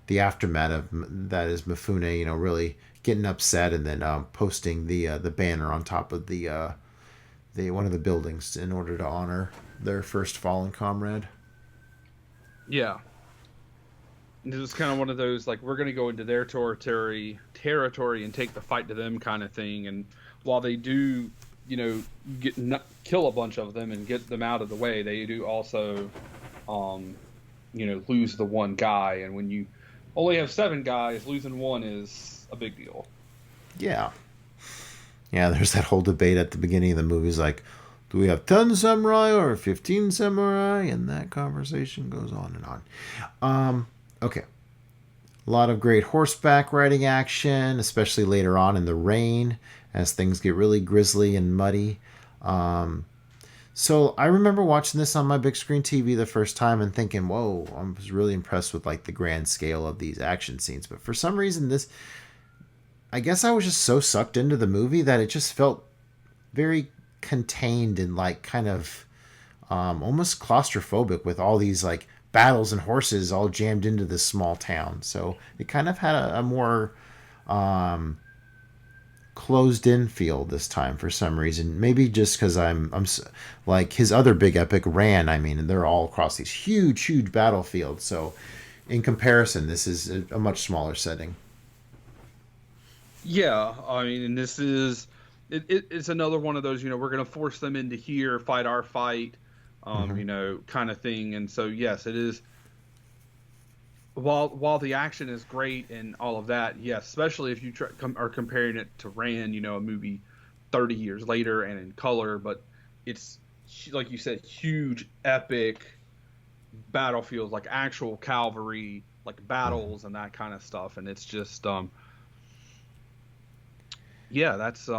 the aftermath of that is Mifune, really getting upset and then posting the banner on top of the one of the buildings in order to honor their first fallen comrade. Yeah. it was kind of one of those like we're going to go into their territory and take the fight to them kind of thing. And while they do, kill a bunch of them and get them out of the way, they do also, lose the one guy. And when you only have 7 guys, losing one is a big deal. Yeah. Yeah, there's that whole debate at the beginning of the movie. It's like, do we have 10 samurai or 15 samurai? And that conversation goes on and on. Okay. A lot of great horseback riding action, especially later on in the rain as things get really grisly and muddy. So I remember watching this on my big screen TV the first time and thinking, whoa, I was really impressed with like the grand scale of these action scenes. But for some reason, I guess I was just so sucked into the movie that it just felt very contained and like kind of almost claustrophobic with all these like battles and horses all jammed into this small town. So it kind of had a more closed in feel this time for some reason. Maybe just because I'm like his other big epic Ran. I mean, they're all across these huge battlefields. So in comparison, this is a much smaller setting. Yeah, I mean, and this is it's another one of those, we're going to force them into here, fight our fight, kind of thing. And so, yes, it is. While the action is great and all of that, yes, especially if you are comparing it to Ran, a movie 30 years later and in color, but it's like you said, huge, epic battlefields, like actual cavalry, like battles and that kind of stuff, and it's just, yeah, that's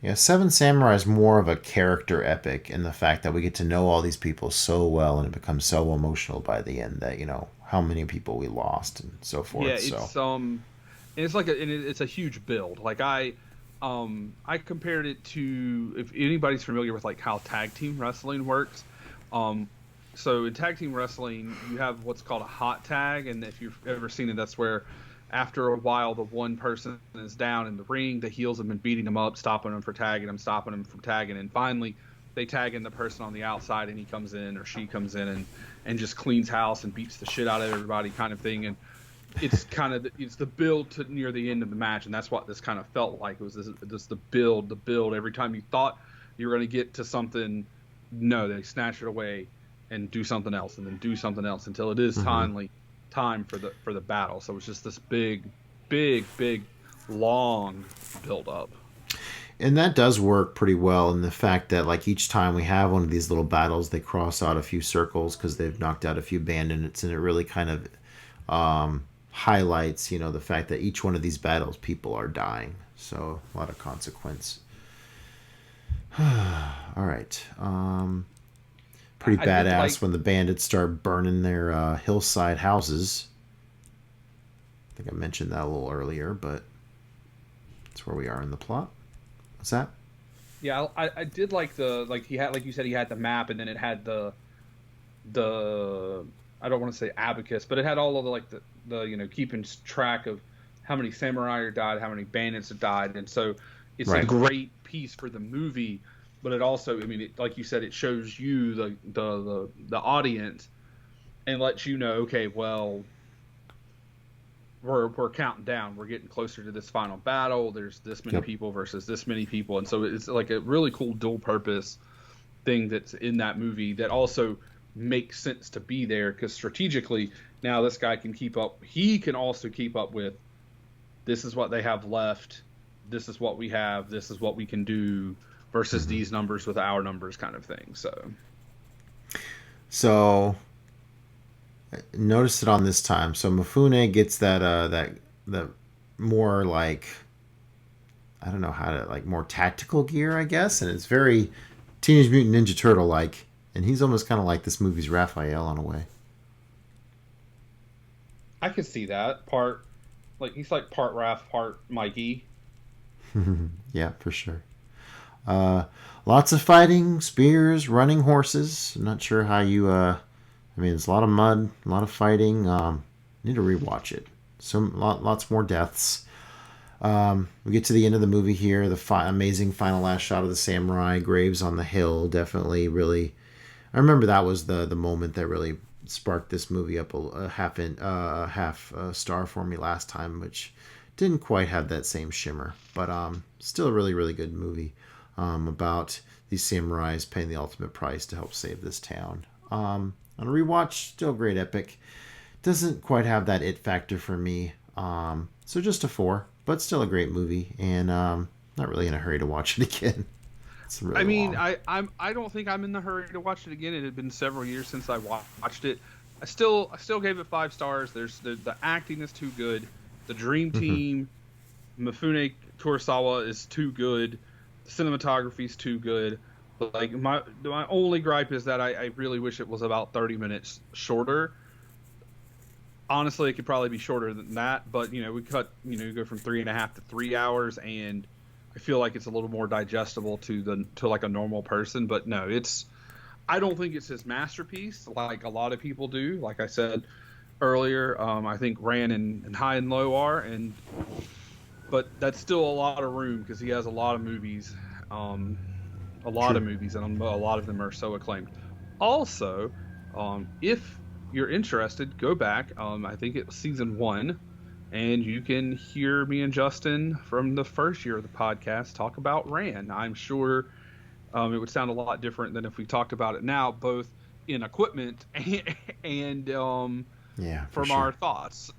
Yeah, Seven Samurai is more of a character epic in the fact that we get to know all these people so well and it becomes so emotional by the end that, how many people we lost and so forth. Yeah, it's and it's like it's a huge build. Like I compared it to, if anybody's familiar with like how tag team wrestling works. So in tag team wrestling, you have what's called a hot tag, and if you've ever seen it, that's where after a while the one person is down in the ring, the heels have been beating them up, stopping them from tagging, and finally they tag in the person on the outside, and he comes in or she comes in and just cleans house and beats the shit out of everybody, kind of thing. And it's kind of it's the build to near the end of the match, and that's what this kind of felt like. It was this the build. Every time you thought you were going to get to something, no, they snatch it away and do something else, and then do something else until it is time for the battle. So it's just this big long build up. And that does work pretty well in the fact that like each time we have one of these little battles, they cross out a few circles because they've knocked out a few bandits, and it really kind of highlights, the fact that each one of these battles people are dying. So a lot of consequence. All right. Pretty badass when the bandits start burning their hillside houses. I think I mentioned that a little earlier, but that's where we are in the plot. What's that? Yeah, I did like he had, like you said, he had the map, and then it had the I don't want to say abacus, but it had all of the keeping track of how many samurai died, how many bandits have died, and so it's a great piece for the movie. But it also, I mean, like you said, it shows you the audience and lets you know, okay, well, we're counting down. We're getting closer to this final battle. There's this many people versus this many people, and so it's like a really cool dual purpose thing that's in that movie that also makes sense to be there, because strategically now this guy can keep up. He can also keep up with, this is what they have left. This is what we have. This is what we can do. Versus these numbers with our numbers, kind of thing. So notice it on this time. So Mifune gets that more like, I don't know how to, like, more tactical gear, I guess, and it's very Teenage Mutant Ninja Turtle like, and he's almost kind of like this movie's Raphael in a way. I could see that he's like part Raph, part Mikey. Yeah, for sure. Lots of fighting, spears, running horses. I'm not sure how you, I mean, it's a lot of mud, a lot of fighting. Need to rewatch it. Lots more deaths. We get to the end of the movie here. The amazing final last shot of the samurai graves on the hill. Definitely, really, I remember that was the moment that really sparked this movie up a half star for me last time, which didn't quite have that same shimmer, but still a really really good movie about these samurais paying the ultimate price to help save this town. On a rewatch, still great epic. Doesn't quite have that it factor for me, so just a 4, but still a great movie, and not really in a hurry to watch it again. It's really I mean, long. I don't think I'm in the hurry to watch it again. It had been several years since I watched it. I still gave it 5 stars. There's the acting is too good. The dream team, Mifune Kurosawa is too good. The cinematography is too good. But like my only gripe is that I really wish it was about 30 minutes shorter. Honestly, it could probably be shorter than that, but you go from 3.5 to 3 hours, and I feel like it's a little more digestible to like a normal person. But no, I don't think it's his masterpiece like a lot of people do. Like I said earlier, I think Ran and High and Low are, but that's still a lot of room because he has a lot of movies, and a lot of them are so acclaimed. Also, if you're interested, go back. I think it was season 1, and you can hear me and Justin from the first year of the podcast talk about Ran. I'm sure it would sound a lot different than if we talked about it now, both in equipment and Yeah, for from our sure. thoughts.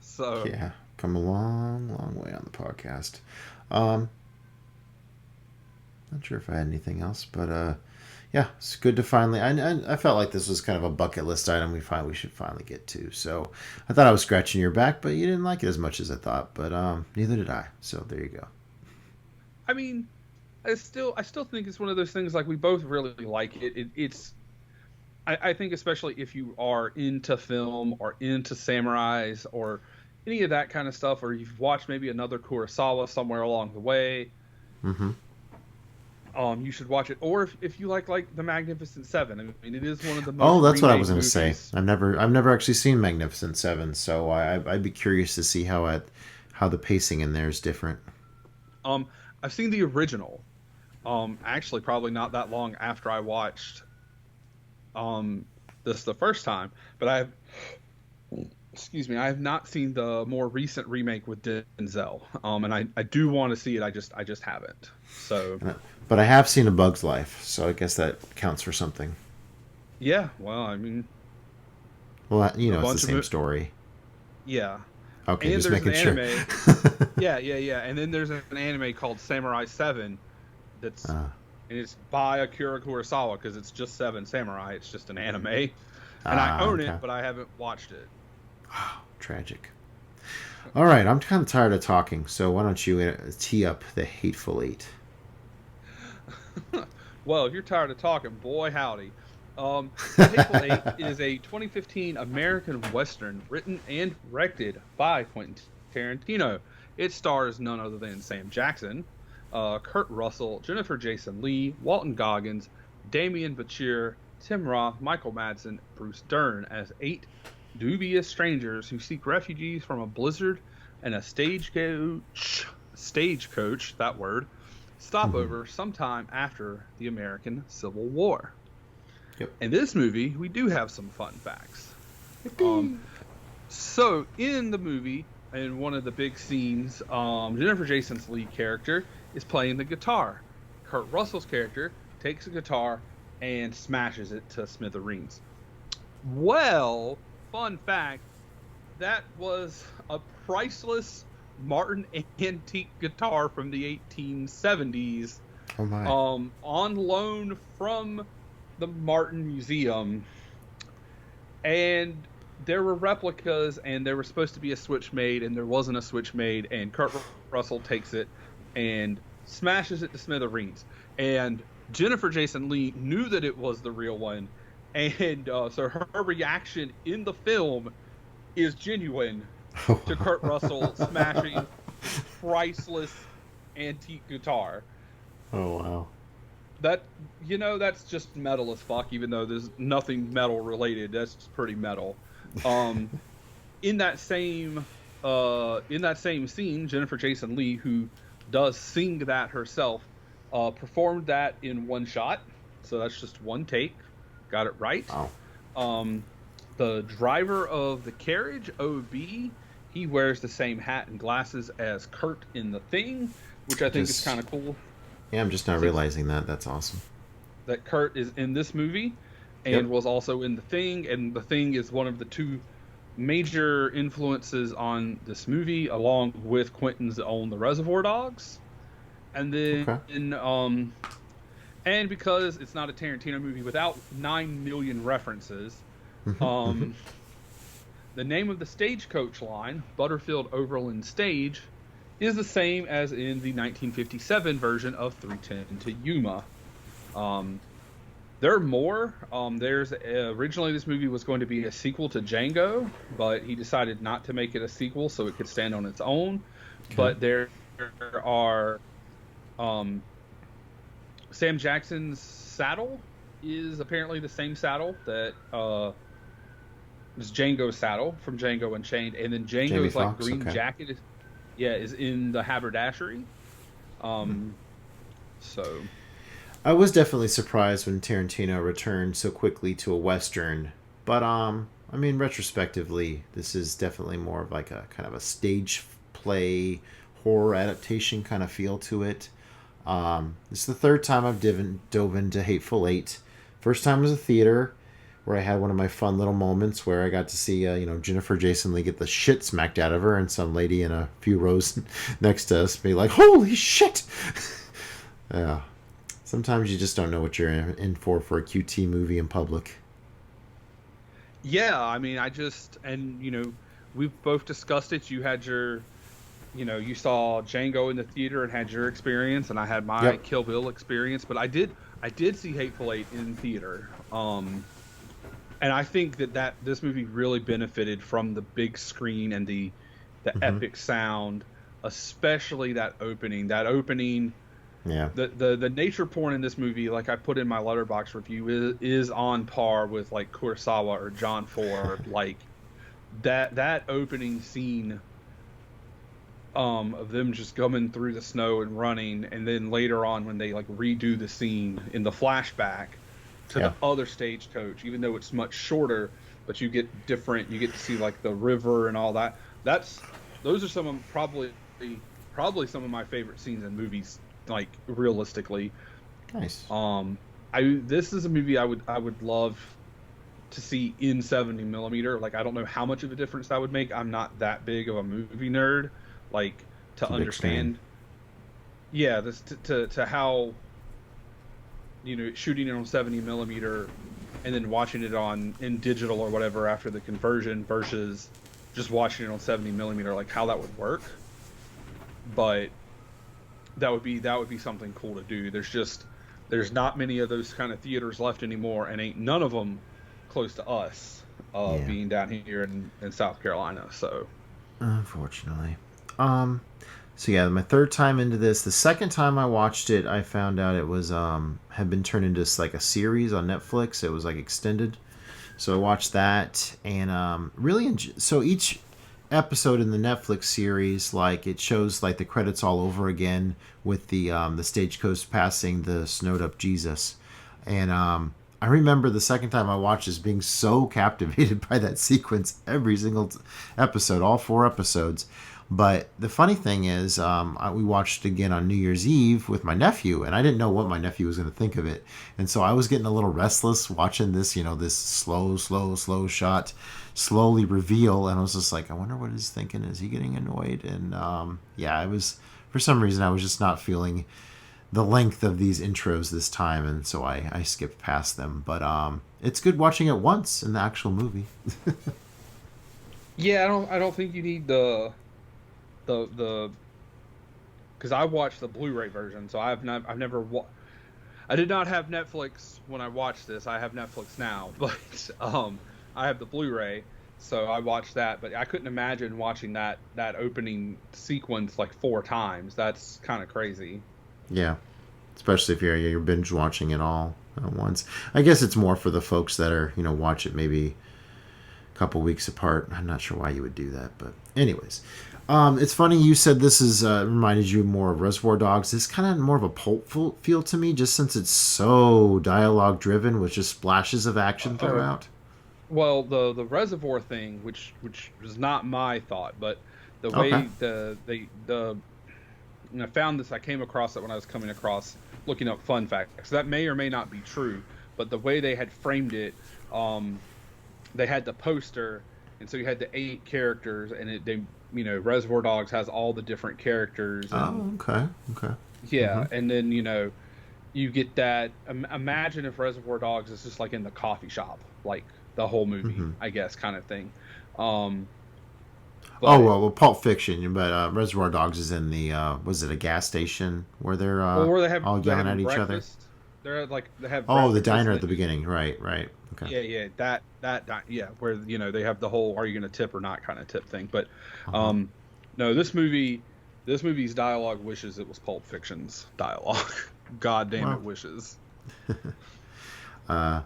So Yeah, come a long, long way on the podcast. Um, Not sure if I had anything else, but yeah, it's good to finally. I felt like this was kind of a bucket list item we should finally get to. So I thought I was scratching your back, but you didn't like it as much as I thought. But neither did I. So there you go. I mean, I still think it's one of those things like we both really like it. I think especially if you are into film or into samurais or any of that kind of stuff, or you've watched maybe another Kurosawa somewhere along the way, Mm-hmm. you should watch it. Or if you like the Magnificent Seven, I mean, it is one of the most Oh, that's what I was remade going to say. movies. I've never actually seen Magnificent Seven, so I'd be curious to see how the pacing in there is different. Um, I've seen the original. Actually, probably not that long after I watched this the first time, but I have not seen the more recent remake with Denzel. And I do want to see it. I just haven't. So But I have seen A Bug's Life, so I guess that counts for something. yeah, well, I mean, Well, a it's the bunch of same it. story. Yeah, Okay, and just there's an making sure. anime. Yeah, yeah, yeah. And then there's an anime called Samurai 7 that's uh, and it's by Akira Kurosawa because it's just 7 samurai. It's just an anime. And I own it, okay. but I haven't watched it. Tragic. All right, I'm kind of tired of talking, so why don't you tee up the Hateful Eight? Well, if you're tired of talking, boy howdy. The Hateful Eight is a 2015 American Western written and directed by Quentin Tarantino. It stars none other than Sam Jackson, Kurt Russell, Jennifer Jason Leigh, Walton Goggins, Damian Bachir, Tim Roth, Michael Madsen, Bruce Dern as 8 dubious strangers who seek refugees from a blizzard and a stagecoach, that word, stopover sometime after the American Civil War. Yep. In this movie, we do have some fun facts. So in the movie, in one of the big scenes, Jennifer Jason Leigh character is playing the guitar. Kurt Russell's character takes a guitar and smashes it to smithereens. Well, fun fact, that was a priceless Martin antique guitar from the 1870s, Oh my. on loan from the Martin Museum. And there were replicas, and there was supposed to be a switch made, and there wasn't a switch made, and Kurt Russell takes it and smashes it to smithereens. And Jennifer Jason Leigh knew that it was the real one, and so her reaction in the film is genuine to Kurt Russell smashing this priceless antique guitar. Oh wow. That's just metal as fuck, even though there's nothing metal related. That's just pretty metal. In that same scene, Jennifer Jason Leigh, who does sing that herself, performed that in one shot. So that's just one take. Got it right. Wow. the driver of the carriage, OB, he wears the same hat and glasses as Kurt in The Thing, which I think is Just kind of cool. yeah, I'm just not Since realizing that. That's awesome. that Kurt is in this movie and Yep. was also in The Thing, and The Thing is one of the two major influences on this movie, along with Quentin's own The Reservoir Dogs. And then, Okay. and because it's not a Tarantino movie without 9 million references, um, the name of the stagecoach line, Butterfield Overland Stage, is the same as in the 1957 version of 310 to Yuma. There are more. There's originally this movie was going to be a sequel to Django, but he decided not to make it a sequel so it could stand on its own. Okay. But there are Sam Jackson's saddle is apparently the same saddle that is Django's saddle from Django Unchained, and then Jamie Django's like Foxx, green okay. jacket is in the haberdashery. So I was definitely surprised when Tarantino returned so quickly to a Western, but I mean, retrospectively, this is definitely more of like a kind of a stage play horror adaptation kind of feel to it. This is the third time I've dove into Hateful Eight. First time was a theater, where I had one of my fun little moments where I got to see Jennifer Jason Leigh get the shit smacked out of her, and some lady in a few rows next to us be like, "Holy shit!" Yeah. Sometimes you just don't know what you're in for a QT movie in public. yeah, I mean, we've both discussed it. You had your, you saw Django in the theater and had your experience, and I had my Yep. Kill Bill experience. But I did see Hateful Eight in theater, and I think that this movie really benefited from the big screen and the epic sound, especially that opening. That opening. Yeah. The nature porn in this movie, like I put in my Letterboxd review, is on par with like Kurosawa or John Ford. Like that opening scene of them just coming through the snow and running, and then later on when they like redo the scene in the flashback to Yeah. the other stagecoach, even though it's much shorter, but you get to see like the river and all that. Those are some of probably some of my favorite scenes in movies. Like realistically, Nice. this is a movie I would love to see in 70 millimeter. Like I don't know how much of a difference that would make. I'm not that big of a movie nerd, like to a big understand. Yeah, this to how shooting it on 70 millimeter and then watching it in digital or whatever after the conversion versus just watching it on 70 millimeter, like how that would work. But that would be something cool to do. There's not many of those kind of theaters left anymore, and ain't none of them close to us, being down here in South Carolina. So Unfortunately. So yeah, my third time into this. The second time I watched it, I found out it was had been turned into like a series on Netflix. It was like extended. So I watched that and really so each episode in the Netflix series, like it shows like the credits all over again with the stagecoach passing the snowed up Jesus. And I remember the second time I watched this being so captivated by that sequence every single episode, all 4 episodes. But the funny thing is, we watched it again on New Year's Eve with my nephew, and I didn't know what my nephew was going to think of it. And so I was getting a little restless watching this, this slow shot slowly reveal. And I was just like, I wonder what he's thinking. Is he getting annoyed? And I was, for some reason, I was just not feeling the length of these intros this time. And so I skipped past them. But it's good watching it once in the actual movie. yeah, I don't think you need the because I watched the Blu-ray version, so I did not have Netflix when I watched this. I have Netflix now, but I have the Blu-ray, so I watched that. But I couldn't imagine watching that opening sequence like 4 times. That's kind of crazy. Yeah, especially if you're binge watching it all at once. I guess it's more for the folks that are watch it maybe a couple weeks apart. I'm not sure why you would do that, but anyways. It's funny you said this is reminded you more of Reservoir Dogs. It's kind of more of a pulp feel to me, just since it's so dialogue driven with just splashes of action throughout. well, the reservoir thing, which was not my thought, but the Okay. way the and I found this, I came across it when I was coming across looking up fun facts. That may or may not be true, but the way they had framed it, um, they had the poster, and so you had the 8 characters, and Reservoir Dogs has all the different characters, and Oh, okay. Okay. Mm-hmm. yeah, and then you get that. Imagine if Reservoir Dogs is just like in the coffee shop, like the whole movie, Mm-hmm. I guess, kind of thing. Um, Oh but well, Pulp Fiction, but Reservoir Dogs is in the was it a gas station where they're or all they're yelling having at each other? breakfast. They have Oh, the breakfast, diner isn't at the it? beginning. Right, right. Okay. Yeah, yeah, where they have the whole "Are you going to tip or not" kind of tip thing. But Uh-huh. um, no, this movie's dialogue wishes it was Pulp Fiction's dialogue. God damn it, Well, wishes. uh,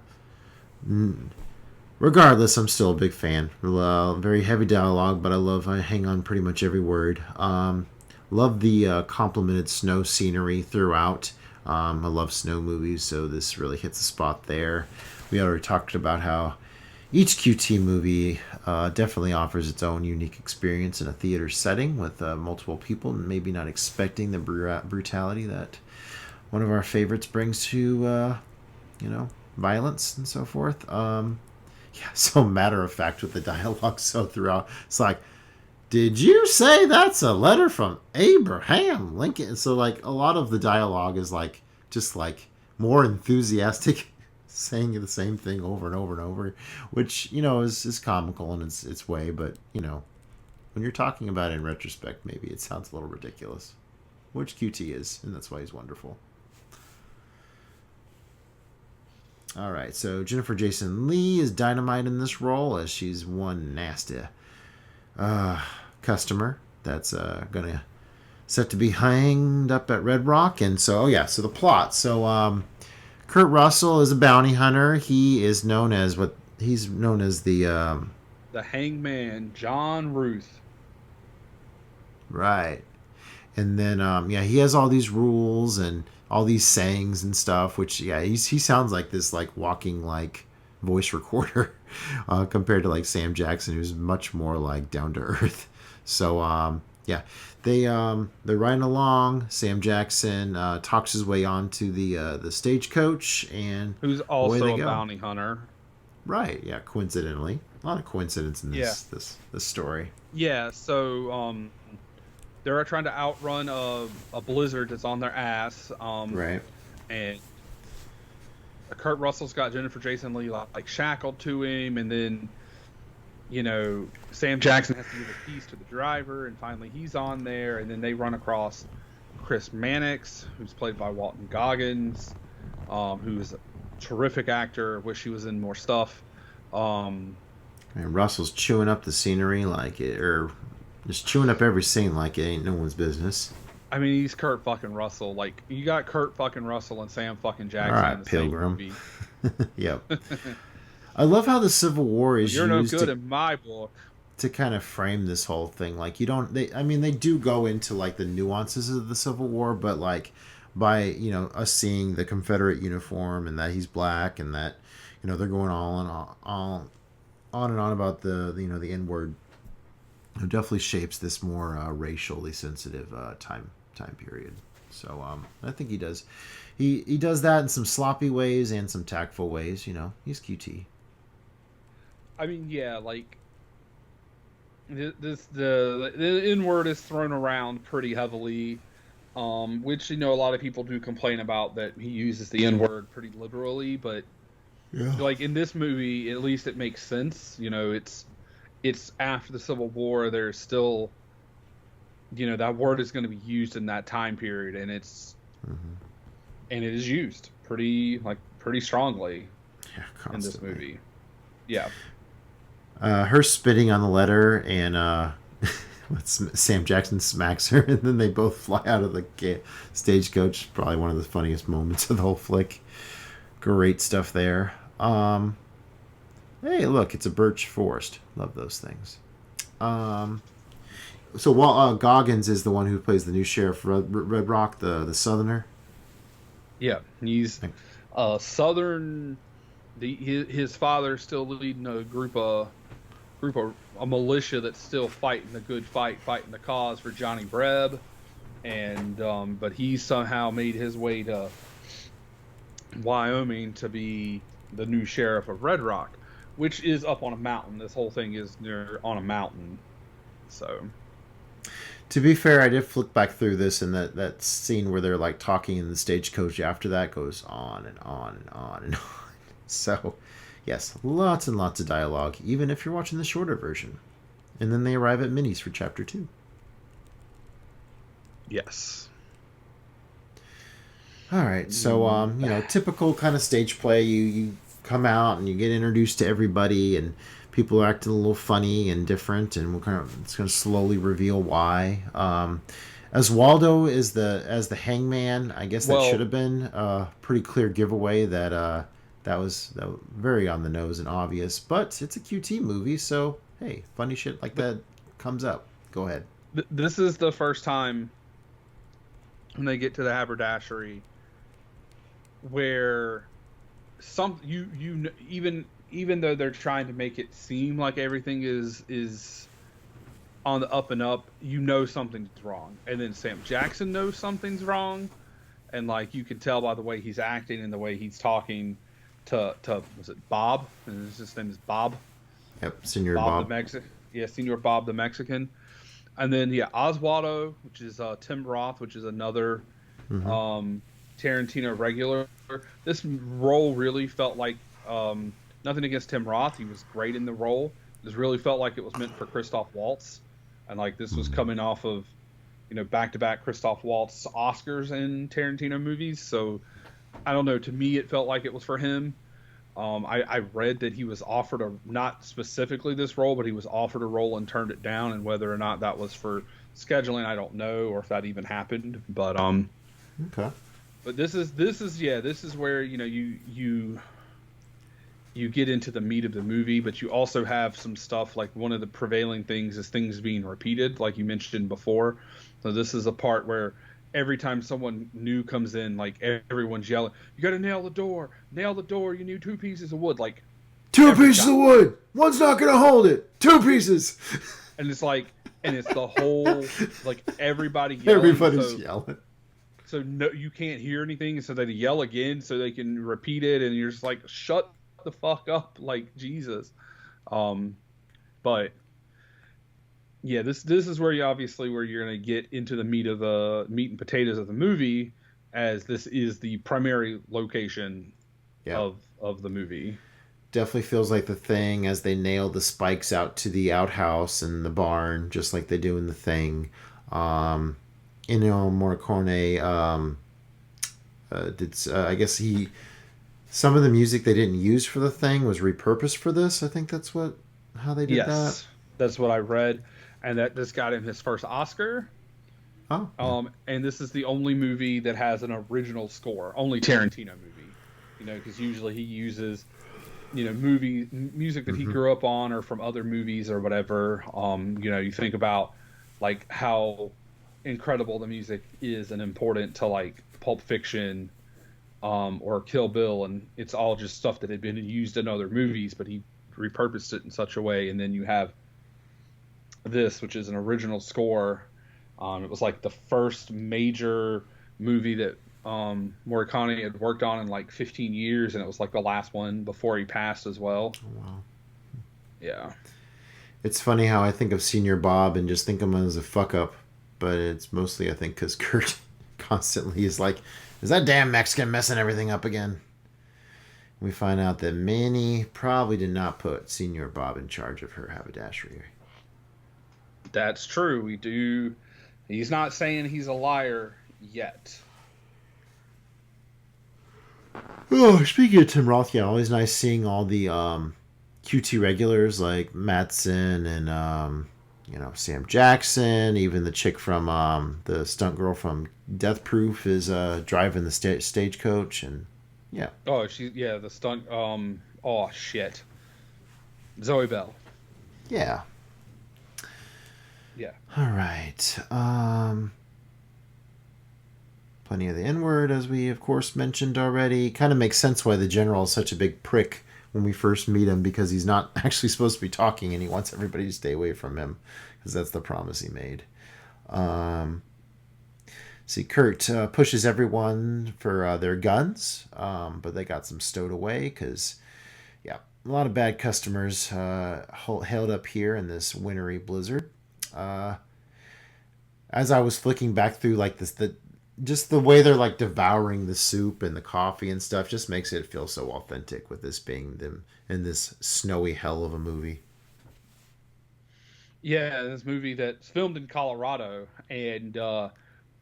regardless, I'm still a big fan. Very heavy dialogue, but I hang on pretty much every word. Love the complimented snow scenery throughout. I love snow movies, so this really hits the spot there. We already talked about how each QT movie definitely offers its own unique experience in a theater setting with multiple people, maybe not expecting the brutality that one of our favorites brings to, violence and so forth. Yeah, so matter of fact with the dialogue. So throughout, it's like, did you say that's a letter from Abraham Lincoln? So like a lot of the dialogue is like just like more enthusiastic, saying the same thing over and over and over, which is comical in its way. But when you're talking about it in retrospect, maybe it sounds a little ridiculous, which QT is, and that's why he's wonderful. All right, so Jennifer Jason Leigh is dynamite in this role as she's one nasty customer that's gonna set to be hanged up at Red Rock. And so, so the plot. So Kurt Russell is a bounty hunter. He's known as the The Hangman, John Ruth. right. And then he has all these rules and all these sayings and stuff, which he sounds like this like walking like voice recorder compared to like Sam Jackson, who's much more like down to earth. So they're riding along. Sam Jackson talks his way onto the stagecoach, and Who's away they also a go. bounty hunter. Right? Yeah, coincidentally, a lot of coincidence in Yeah. this story. Yeah, so they're trying to outrun a blizzard that's on their ass. Right. And Kurt Russell's got Jennifer Jason Leigh like shackled to him, and then Sam Jackson has to give a piece to the driver, and finally he's on there, and then they run across Chris Mannix, who's played by Walton Goggins, who is a terrific actor. Wish he was in more stuff. And Russell's chewing up the scenery or just chewing up every scene like it ain't no one's business. I mean, he's Kurt fucking Russell. Like, you got Kurt fucking Russell and Sam fucking Jackson All right, in the Pilgrim. same movie. Yep. I love how the Civil War is You're no used good in my book. to kind of frame this whole thing. Like they do go into like the nuances of the Civil War, but like by us seeing the Confederate uniform and that he's black and that they're going on and on about the N word. It definitely shapes this more racially sensitive time period. So I think he does. He does that in some sloppy ways and some tactful ways. He's QT. I mean, yeah, like the N word is thrown around pretty heavily, which a lot of people do complain about that he uses the N word pretty liberally, but like in this movie, at least it makes sense. It's after the Civil War. There's still, that word is going to be used in that time period, and and it is used pretty strongly in this movie. Yeah. Her spitting on the letter and Sam Jackson smacks her, and then they both fly out of the stagecoach. Probably one of the funniest moments of the whole flick. Great stuff there. Hey, look, it's a birch forest. Love those things. So while Goggins is the one who plays the new sheriff, Red Rock, the Southerner. Yeah, he's a Southern his father's still leading a group of a militia that's still fighting the good fight, fighting the cause for Johnny Breb, and but he somehow made his way to Wyoming to be the new sheriff of Red Rock, which is up on a mountain. This whole thing is on a mountain. So, to be fair, I did flick back through this, and that scene where they're like talking in the stagecoach after that goes on and on and on and on. So, yes, lots and lots of dialogue, even if you're watching the shorter version. And then they arrive at Minnie's for chapter 2. yes. All right, so typical kind of stage play. You come out and you get introduced to everybody, and people are acting a little funny and different, and it's going to slowly reveal why. As Waldo is as the hangman, I guess that should have been a pretty clear giveaway that was very on the nose and obvious. But it's a QT movie, so hey, funny shit like that comes up. Go ahead. This is the first time when they get to the haberdashery where even though they're trying to make it seem like everything is on the up and up, something's wrong. And then Sam Jackson knows something's wrong, and like you can tell by the way he's acting and the way he's talking to was it Bob? His name is Bob. Yep, Senor Bob. The Mexican. Yeah, Senor Bob the Mexican. And then Oswaldo, which is Tim Roth, which is another Tarantino regular. This role really felt like nothing against Tim Roth. He was great in the role. This really felt like it was meant for Christoph Waltz. And like this was coming off of, back-to-back Christoph Waltz Oscars in Tarantino movies. So I don't know. To me, it felt like it was for him. I read that he was offered not specifically this role, but he was offered a role and turned it down. And whether or not that was for scheduling, I don't know, or if that even happened. But okay. But this is where you get into the meat of the movie, but you also have some stuff like one of the prevailing things is things being repeated, like you mentioned before. So this is a part where every time someone new comes in, like everyone's yelling, "You got to nail the door! Nail the door! You need 2 pieces of wood!" Like 2 pieces of wood. One's not gonna hold it. 2 pieces. And it's the whole like everybody yelling. Everybody's yelling. So no, you can't hear anything, so they yell again so they can repeat it, and you're just like, shut the fuck up, like Jesus. But yeah, this is where you're gonna get into the meat and potatoes of the movie, as this is the primary location of the movie. Definitely feels like The Thing, as they nail the spikes out to the outhouse and the barn, just like they do in The Thing. Ennio Morricone I guess some of the music they didn't use for The Thing was repurposed for this. I think that's how they did that. Yes, that's what I read, and that this got him his first Oscar. Oh. And this is the only movie that has an original score, only Tarantino movie. Because usually he uses music that he grew up on or from other movies or whatever. You think about like how incredible the music is and important to like Pulp Fiction or Kill Bill, and it's all just stuff that had been used in other movies, but he repurposed it in such a way. And then you have this, which is an original score. It was like the first major movie that Morricone had worked on in like 15 years, and it was like the last one before he passed as well. Oh, wow. Yeah. It's funny how I think of Senior Bob and just think of him as a fuck up, but it's mostly, I think, because Kurt constantly is like, is that damn Mexican messing everything up again? We find out that Minnie probably did not put Senior Bob in charge of her haberdashery. That's true. We do. He's not saying he's a liar yet. Oh, speaking of Tim Roth, always nice seeing all the QT regulars like Mattson and Sam Jackson. Even the chick from the stunt girl from Death Proof is driving the stagecoach, and yeah. Oh, the stunt. Oh shit. Zoe Bell. Yeah. Yeah. All right. Plenty of the N-word, as we of course mentioned already. Kind of makes sense why the general is such a big prick when we first meet him, because he's not actually supposed to be talking, and he wants everybody to stay away from him because that's the promise he made. See, Kurt pushes everyone for their guns, but they got some stowed away because, yeah, a lot of bad customers held up here in this wintry blizzard. As I was flicking back through like this, just the way they're like devouring the soup and the coffee and stuff just makes it feel so authentic, with this being them in this snowy hell of a movie. Yeah, this movie that's filmed in Colorado, and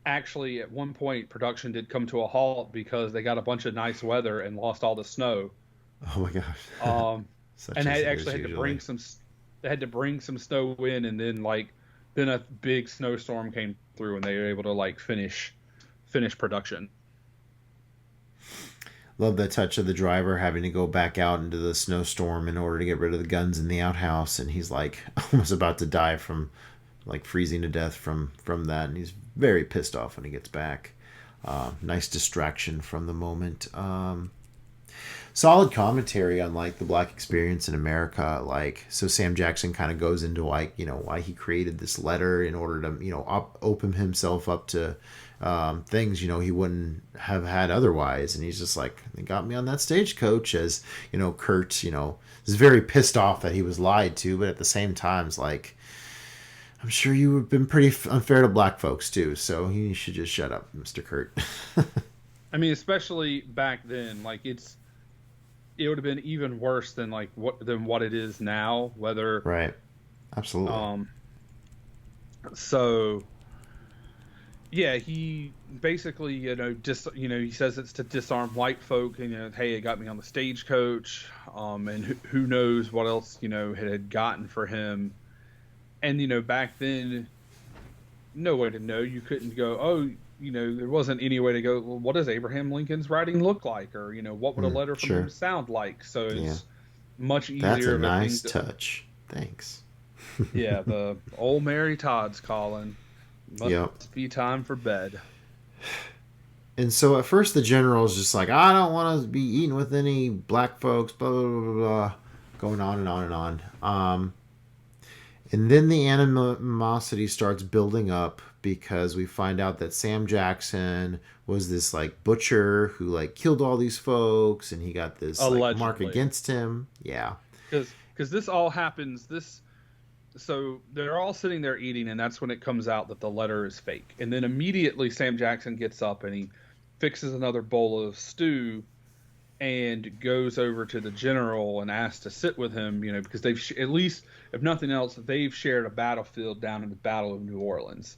actually at one point production did come to a halt because they got a bunch of nice weather and lost all the snow. Oh my gosh! And they actually had to bring some. They had to bring some snow in, and then a big snowstorm came through, and they were able to like finish production. Love that touch of the driver having to go back out into the snowstorm in order to get rid of the guns in the outhouse, and he's like almost about to die from like freezing to death from that, and he's very pissed off when he gets back. Nice distraction from the moment. Solid commentary on like the black experience in America. Like, so Sam Jackson kind of goes into like, you know, why he created this letter in order to, you know, open himself up to things, you know, he wouldn't have had otherwise. And he's just like, they got me on that stagecoach, as, you know, Kurt, you know, is very pissed off that he was lied to, but at the same time, it's like, I'm sure you have been pretty unfair to black folks too, so you should just shut up, Mr. Kurt. I mean, especially back then, like it would have been even worse than what it is now. Whether right, absolutely. So yeah, he basically, you know, he says it's to disarm white folk, and, you know, hey, it got me on the stagecoach, and who knows what else, you know, it had gotten for him. And, you know, back then, no way to know. You couldn't go, oh, you know, there wasn't any way to go, well, what does Abraham Lincoln's writing look like? Or, you know, what would a letter from him sound like? So it's much easier. That's a nice touch. Thanks. Yeah, the old Mary Todd's calling. Must be time for bed. And so at first the general's just like, I don't want to be eating with any black folks, blah, blah, blah, blah, going on and on and on. And then the animosity starts building up because we find out that Sam Jackson was this like butcher who like killed all these folks, and he got this like, mark against him. Yeah. Because this all happens, so they're all sitting there eating, and that's when it comes out that the letter is fake. And then immediately Sam Jackson gets up and he fixes another bowl of stew and goes over to the general and asks to sit with him, you know, because they've, at least, if nothing else, they've shared a battlefield down in the Battle of New Orleans.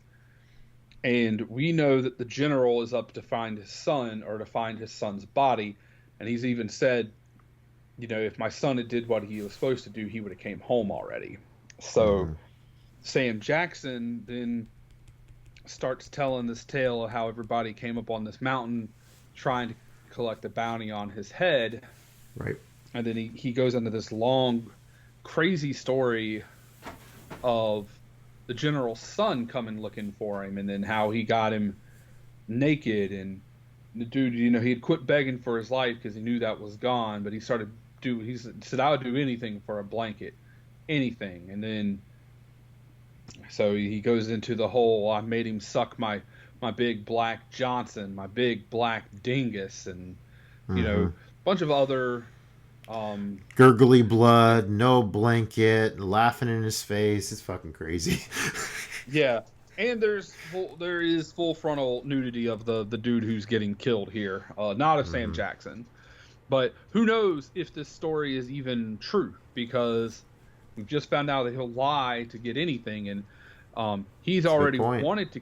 And we know that the general is up to find his son, or to find his son's body. And he's even said, you know, if my son had did what he was supposed to do, he would have came home already. So Sam Jackson then starts telling this tale of how everybody came up on this mountain trying to collect a bounty on his head. Right. And then he goes into this long, crazy story of the general's son coming looking for him, and then how he got him naked, and the dude, you know, he had quit begging for his life because he knew that was gone, but he said I would do anything for a blanket, anything. And then so he goes into the whole, I made him suck my big black Johnson, my big black dingus, and you know, a bunch of other gurgly blood, no blanket, laughing in his face. It's fucking crazy. Yeah, and there is full frontal nudity of the dude who's getting killed here, not of Sam Jackson. But who knows if this story is even true, because we've just found out that he'll lie to get anything, and he's already wanted to.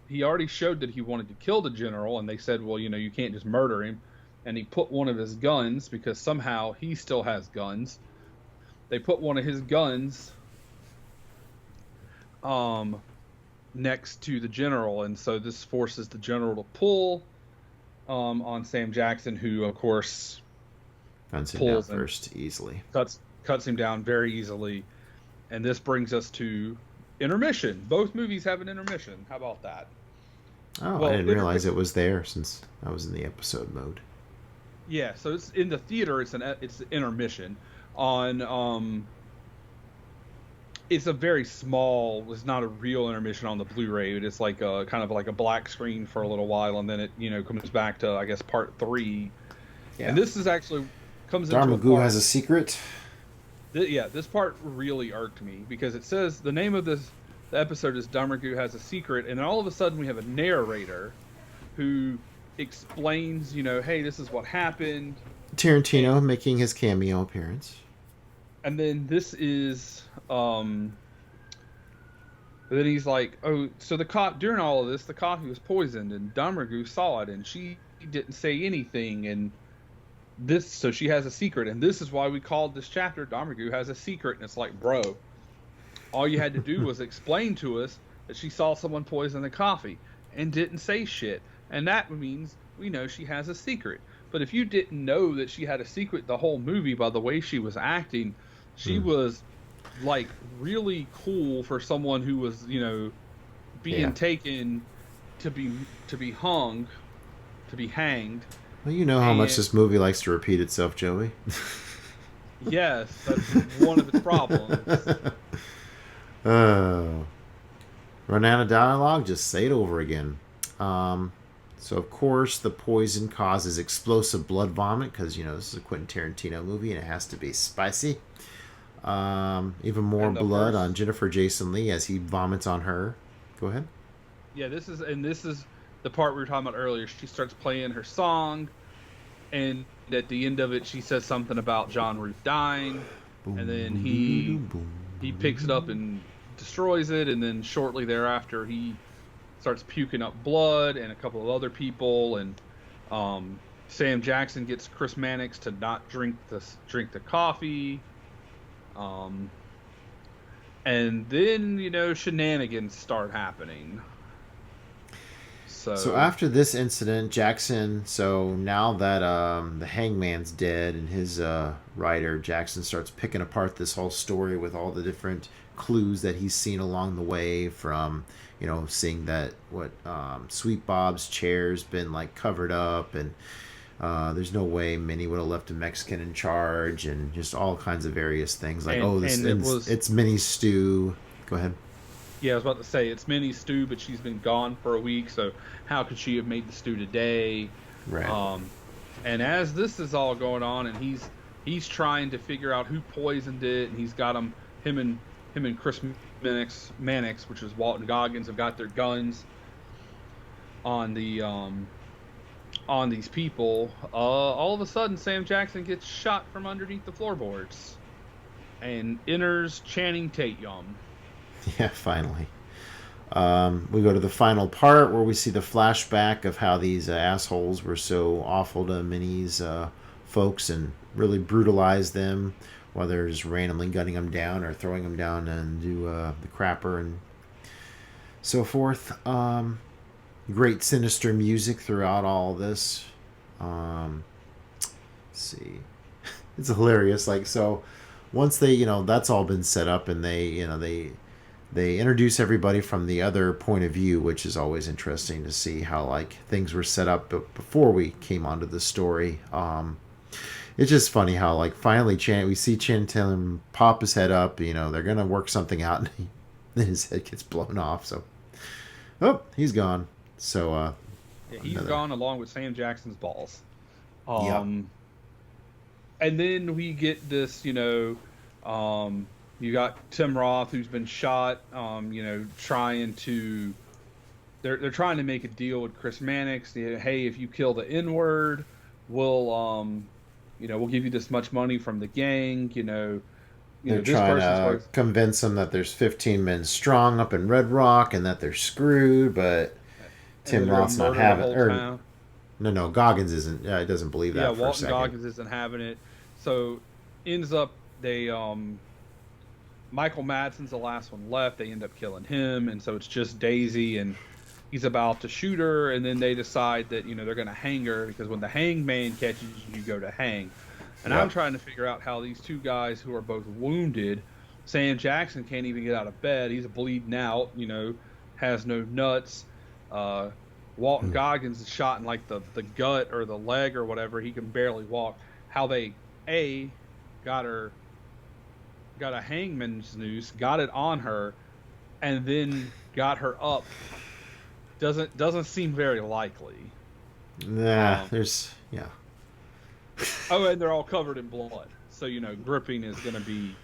He already showed that he wanted to kill the general, and they said, well, you know, you can't just murder him. And he put one of his guns, because somehow he still has guns. They put one of his guns next to the general, and so this forces the general to pull on Sam Jackson, who, of course, guns him down first easily. Cuts him down very easily. And this brings us to intermission. Both movies have an intermission. How about that? Oh, well, I didn't realize it was there since I was in the episode mode. Yeah, so it's in the theater. It's intermission on It's a very small. It's not a real intermission on the Blu-ray. It's like a kind of like a black screen for a little while, and then it comes back to I guess part three. And Yeah. this is actually comes into a Darmagoo part. has a secret. Yeah, this part really irked me because it says the name of the episode is Darmagoo has a secret, and then all of a sudden we have a narrator who explains, hey, this is what happened, Tarantino making his cameo appearance. and then this is then he's like, oh, so during all of this, the coffee was poisoned, and Darmagoo saw it, and she didn't say anything, and so she has a secret, and this is why we called this chapter Darmagoo has a secret. And it's like, bro, all you had to do was explain to us that she saw someone poison the coffee and didn't say shit, and that means we know she has a secret. But if you didn't know that she had a secret the whole movie by the way she was acting, she was like really cool for someone who was being taken to be hung, to be hanged. Well, you know how much this movie likes to repeat itself, Joey. Yes, that's one of its problems. Oh. Run out of dialogue? Just say it over again. So, of course, the poison causes explosive blood vomit because, this is a Quentin Tarantino movie and it has to be spicy. Even more blood on Jennifer Jason Leigh as he vomits on her. Go ahead. Yeah, this is the part we were talking about earlier. She starts playing her song, and at the end of it, she says something about John Root dying, and then he picks it up and destroys it, and then shortly thereafter, he starts puking up blood and a couple of other people, and Sam Jackson gets Chris Mannix to not drink the coffee, and then shenanigans start happening. So after this incident, Jackson, now that the hangman's dead and his writer, Jackson starts picking apart this whole story with all the different clues that he's seen along the way from, seeing that Sweet Bob's chair's been like covered up and there's no way Minnie would have left a Mexican in charge and just all kinds of various things like, it's Minnie's stew. Go ahead. Yeah, I was about to say, it's Minnie's stew, but she's been gone for a week, so how could she have made the stew today? Right. And as this is all going on, and he's trying to figure out who poisoned it, and he's got him and Chris Mannix, which is Walton Goggins, have got their guns on these people. All of a sudden, Sam Jackson gets shot from underneath the floorboards, and enters Channing Tatum. Yeah, finally. We go to the final part where we see the flashback of how these assholes were so awful to Minnie's folks and really brutalized them, while they're just randomly gunning them down or throwing them down and do the crapper and so forth. Great sinister music throughout all this. Let's see. It's hilarious. Once they, that's all been set up and they introduce everybody from the other point of view, which is always interesting to see how things were set up before we came onto the story. It's just funny how finally we see Channing Tatum pop his head up. They're gonna work something out, and then his head gets blown off. So, he's gone. So he's gone along with Sam Jackson's balls. Yep. And then we get this, you got Tim Roth, who's been shot, trying to... They're trying to make a deal with Chris Mannix. Hey, if you kill the N-word, we'll give you this much money from the gang. They're trying to convince them that there's 15 men strong up in Red Rock and that they're screwed, but Tim Roth's not having it. No, Goggins isn't. Yeah, he doesn't believe that for a second. Walton Goggins isn't having it. So ends up Michael Madsen's the last one left. They end up killing him, and so it's just Daisy, and he's about to shoot her, and then they decide that they're going to hang her because when the hangman catches you, you go to hang. And I'm trying to figure out how these two guys who are both wounded, Sam Jackson can't even get out of bed. He's bleeding out, has no nuts. Walton Goggins is shot in like the gut or the leg or whatever. He can barely walk. How they got her, got a hangman's noose, got it on her, and then got her up doesn't seem very likely. Nah, Um, yeah. oh, and they're all covered in blood, so gripping is going to be.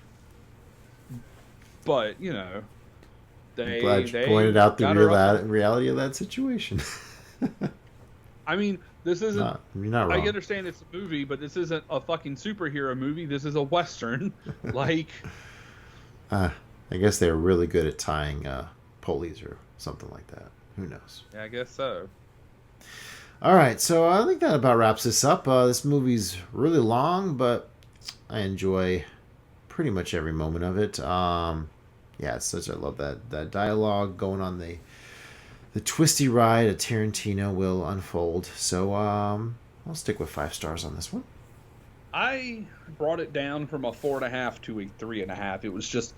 But I'm glad you they pointed out the got her up. reality of that situation. I mean, this isn't. You're not I wrong. understand it's a movie, but this isn't a fucking superhero movie. This is a western. Like, I guess they were really good at tying pulleys or something like that. Who knows? yeah, I guess so. All right, so I think that about wraps this up. This movie's really long, but I enjoy pretty much every moment of it. Yeah, it's such I love that dialogue going on the twisty ride a Tarantino will unfold. So I'll stick with 5 stars on this one. I brought it down from a 4.5 to a 3.5. It was just,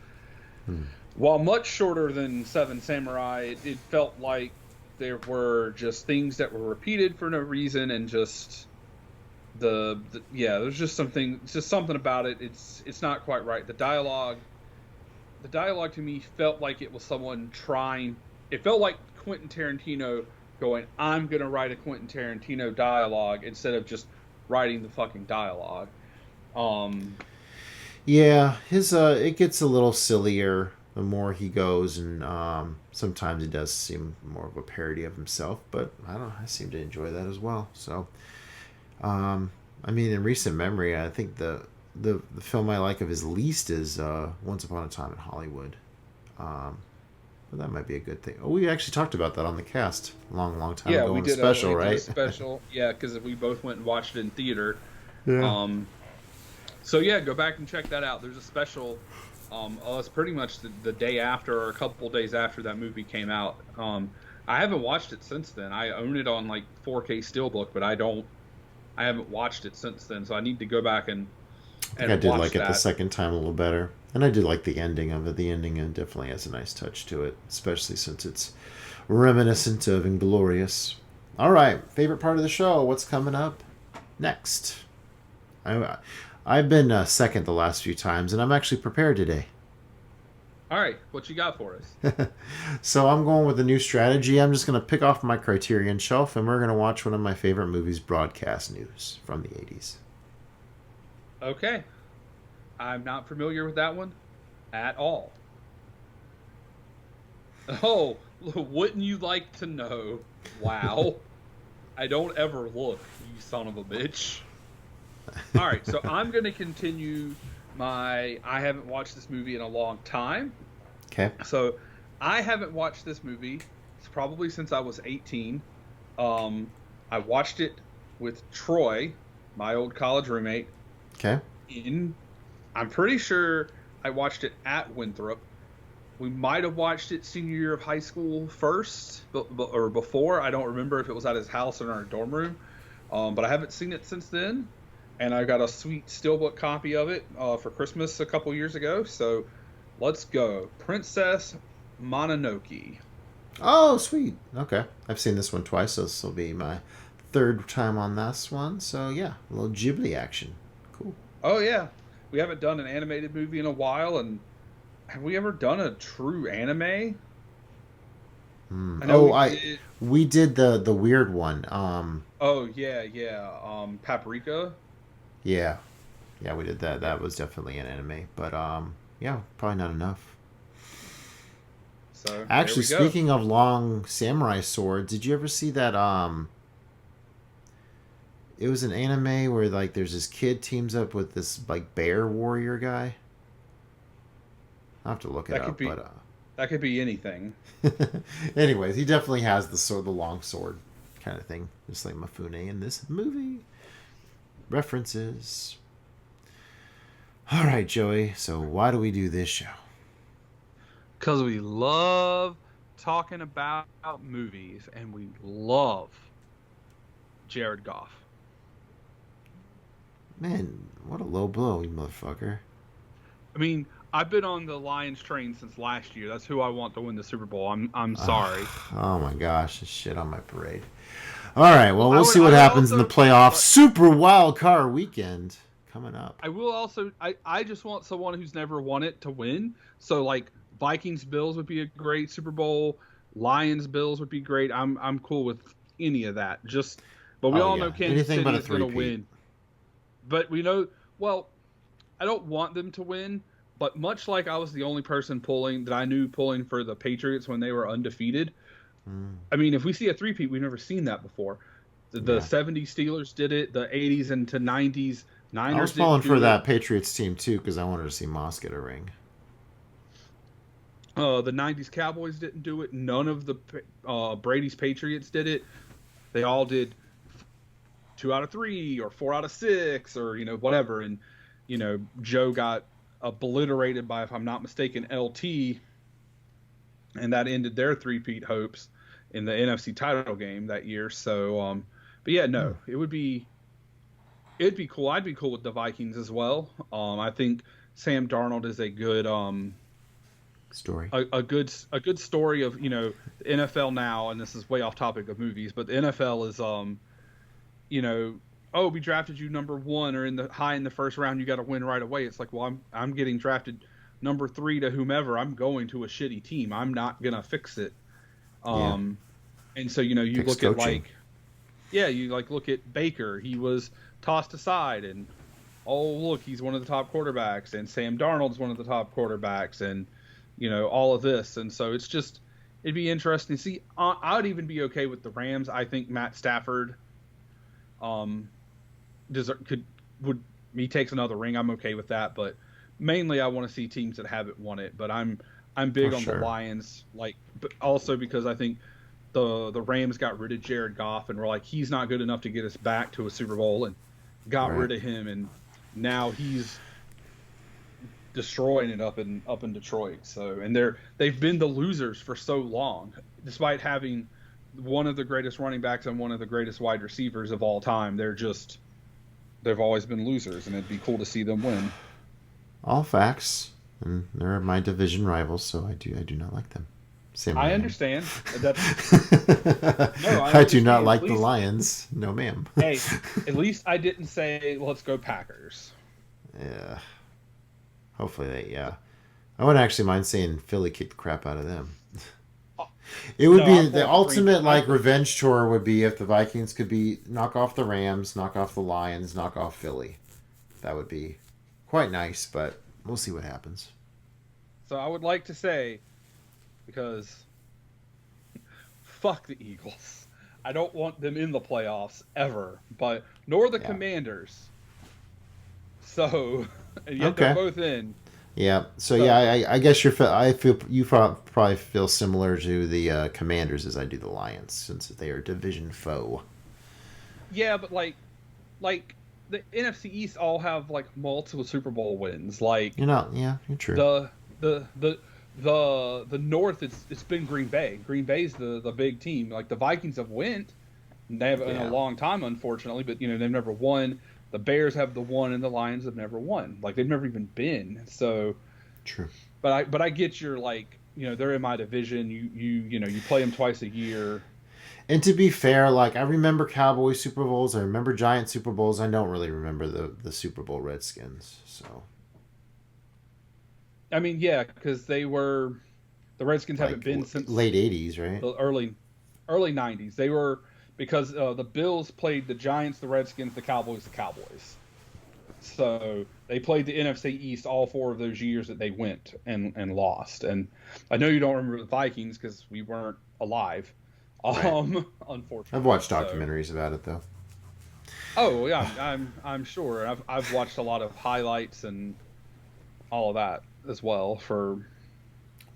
while much shorter than Seven Samurai, it felt like there were just things that were repeated for no reason, and just there's just something about it. It's not quite right. The dialogue to me felt like it was someone trying. It felt like Quentin Tarantino going, "I'm gonna write a Quentin Tarantino dialogue," instead of just writing the fucking dialogue. Yeah, his it gets a little sillier the more he goes, and sometimes it does seem more of a parody of himself. But I don't know, I seem to enjoy that as well. So, I mean, in recent memory, I think the film I like of his least is Once Upon a Time in Hollywood. But that might be a good thing. Oh, we actually talked about that on the cast a long time ago. We on did a special, we did right? a special, yeah, because we both went and watched it in theater. Yeah. So yeah, go back and check that out. There's a special. It's pretty much the day after, or a couple days after that movie came out. I haven't watched it since then. I own it on like 4K Steelbook, but I haven't watched it since then. So I need to go back and I think I did watch like it the that. second time a little better. And I did like the ending of it. The ending definitely has a nice touch to it, especially since it's reminiscent of Inglourious. All right, favorite part of the show. What's coming up next? I've been second the last few times, and I'm actually prepared today. All right, what you got for us? So I'm going with a new strategy. I'm just going to pick off my Criterion shelf, and we're going to watch one of my favorite movies, Broadcast News, from the 80s. Okay. I'm not familiar with that one at all. Oh, wouldn't you like to know? Wow. I don't ever look, you son of a bitch. All right, so I'm going to continue I haven't watched this movie in a long time. Okay. So I haven't watched this movie probably since I was 18. I watched it with Troy, my old college roommate. Okay. I'm pretty sure I watched it at Winthrop. We might have watched it senior year of high school first, or before. I don't remember if it was at his house or in our dorm room. But I haven't seen it since then. And I got a sweet Steelbook copy of it for Christmas a couple years ago. So let's go. Princess Mononoke. Oh, sweet. Okay. I've seen this one twice, so this will be my third time on this one. So, yeah, a little Ghibli action. Cool. Oh, yeah. We haven't done an animated movie in a while, and have we ever done a true anime? We did the weird one. Oh, yeah. Paprika. Yeah. Yeah, we did that. That was definitely an anime. But, yeah, probably not enough. So, actually, there we go. speaking of long samurai swords, did you ever see that, it was an anime where, like, there's this kid teams up with this, like, bear warrior guy? I'll have to look it up, but... That could be anything. Anyways, he definitely has the long sword kind of thing, just like Mifune in this movie. References. All right, Joey. So why do we do this show? Because we love talking about movies, and we love Jared Goff. Man, what a low blow, you motherfucker. I mean, I've been on the Lions train since last year. That's who I want to win the Super Bowl. I'm sorry. Oh my gosh, shit on my parade. All right, well, we'll see I what would happens in the also, playoffs. Super wild card weekend coming up. I will also. I just want someone who's never won it to win. So like Vikings Bills would be a great Super Bowl. Lions Bills would be great. I'm cool with any of that. But we all know Kansas Anything City but a is going to three-peat. win. But we know. Well, I don't want them to win. But much like I was the only person pulling for the Patriots when they were undefeated. I mean, if we see a three-peat, we've never seen that before. The 70s Steelers did it. The 80s into 90s Niners. I was pulling for that Patriots team too because I wanted to see Moss get a ring. The 90s Cowboys didn't do it. None of the Brady's Patriots did it. They all did 2 out of 3 or 4 out of 6 or whatever. And Joe got obliterated by, if I'm not mistaken, LT, and that ended their three-peat hopes in the NFC title game that year. So, but yeah, no, it'd be cool. I'd be cool with the Vikings as well. I think Sam Darnold is a good story. A good story of the NFL now, and this is way off topic of movies, but the NFL is oh, we drafted you number 1 or in the first round, you got to win right away. It's like, well, I'm getting drafted number 3 to whomever. I'm going to a shitty team. I'm not gonna fix it. And so you look coaching. at you look at Baker. He was tossed aside, and look, he's one of the top quarterbacks, and Sam Darnold's one of the top quarterbacks, and all of this. And so it'd be interesting to see. I would even be okay with the Rams. I think Matt Stafford he takes another ring. I'm okay with that, but mainly I want to see teams that haven't won it. But I'm big on the Lions, but also because I think the Rams got rid of Jared Goff, and we're like, he's not good enough to get us back to a Super Bowl, and got rid of him, and now he's destroying it up in Detroit. So, and they've been the losers for so long, despite having one of the greatest running backs and one of the greatest wide receivers of all time. They've always been losers, and it'd be cool to see them win. All facts, and they're my division rivals, so I do not like them. Same. I understand. I do not like the Lions. No, ma'am. Hey, at least I didn't say let's go Packers. Yeah. Hopefully I wouldn't actually mind seeing Philly kick the crap out of them. It would be the ultimate revenge tour would be if the Vikings could knock off the Rams, knock off the Lions, knock off Philly. That would be quite nice, but we'll see what happens. So I would like to say, because fuck the Eagles. I don't want them in the playoffs ever, but nor the Commanders. So, and yet they're both in. Yeah. So yeah, I guess I feel you probably feel similar to the Commanders as I do the Lions, since they are division foe. Yeah, but like the NFC East all have multiple Super Bowl wins. You're true. The North, it's been Green Bay. Green Bay's the big team. The Vikings have went. They have in a long time, unfortunately, but they've never won. The Bears have the one, and the Lions have never won. They've never even been. So true. But I get your they're in my division. You play them twice a year. And to be fair, I remember Cowboy Super Bowls. I remember Giant Super Bowls. I don't really remember the Super Bowl Redskins. So. I mean, yeah, because the Redskins haven't been since late '80s, right? The early '90s. They were. Because the Bills played the Giants, the Redskins, the Cowboys. So they played the NFC East all 4 of those years that they went and lost. And I know you don't remember the Vikings because we weren't alive, unfortunately. I've watched documentaries about it though. Oh yeah, I'm sure. I've watched a lot of highlights and all of that as well.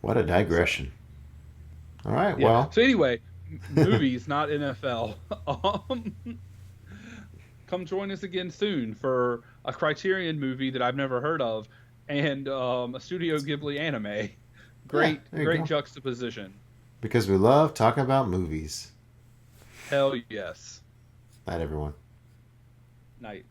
What a digression! All right, yeah. well. So anyway. Movies, not NFL. Come join us again soon for a Criterion movie that I've never heard of, and a Studio Ghibli anime. Great juxtaposition. Because we love talking about movies. Hell yes. Night, everyone. Night.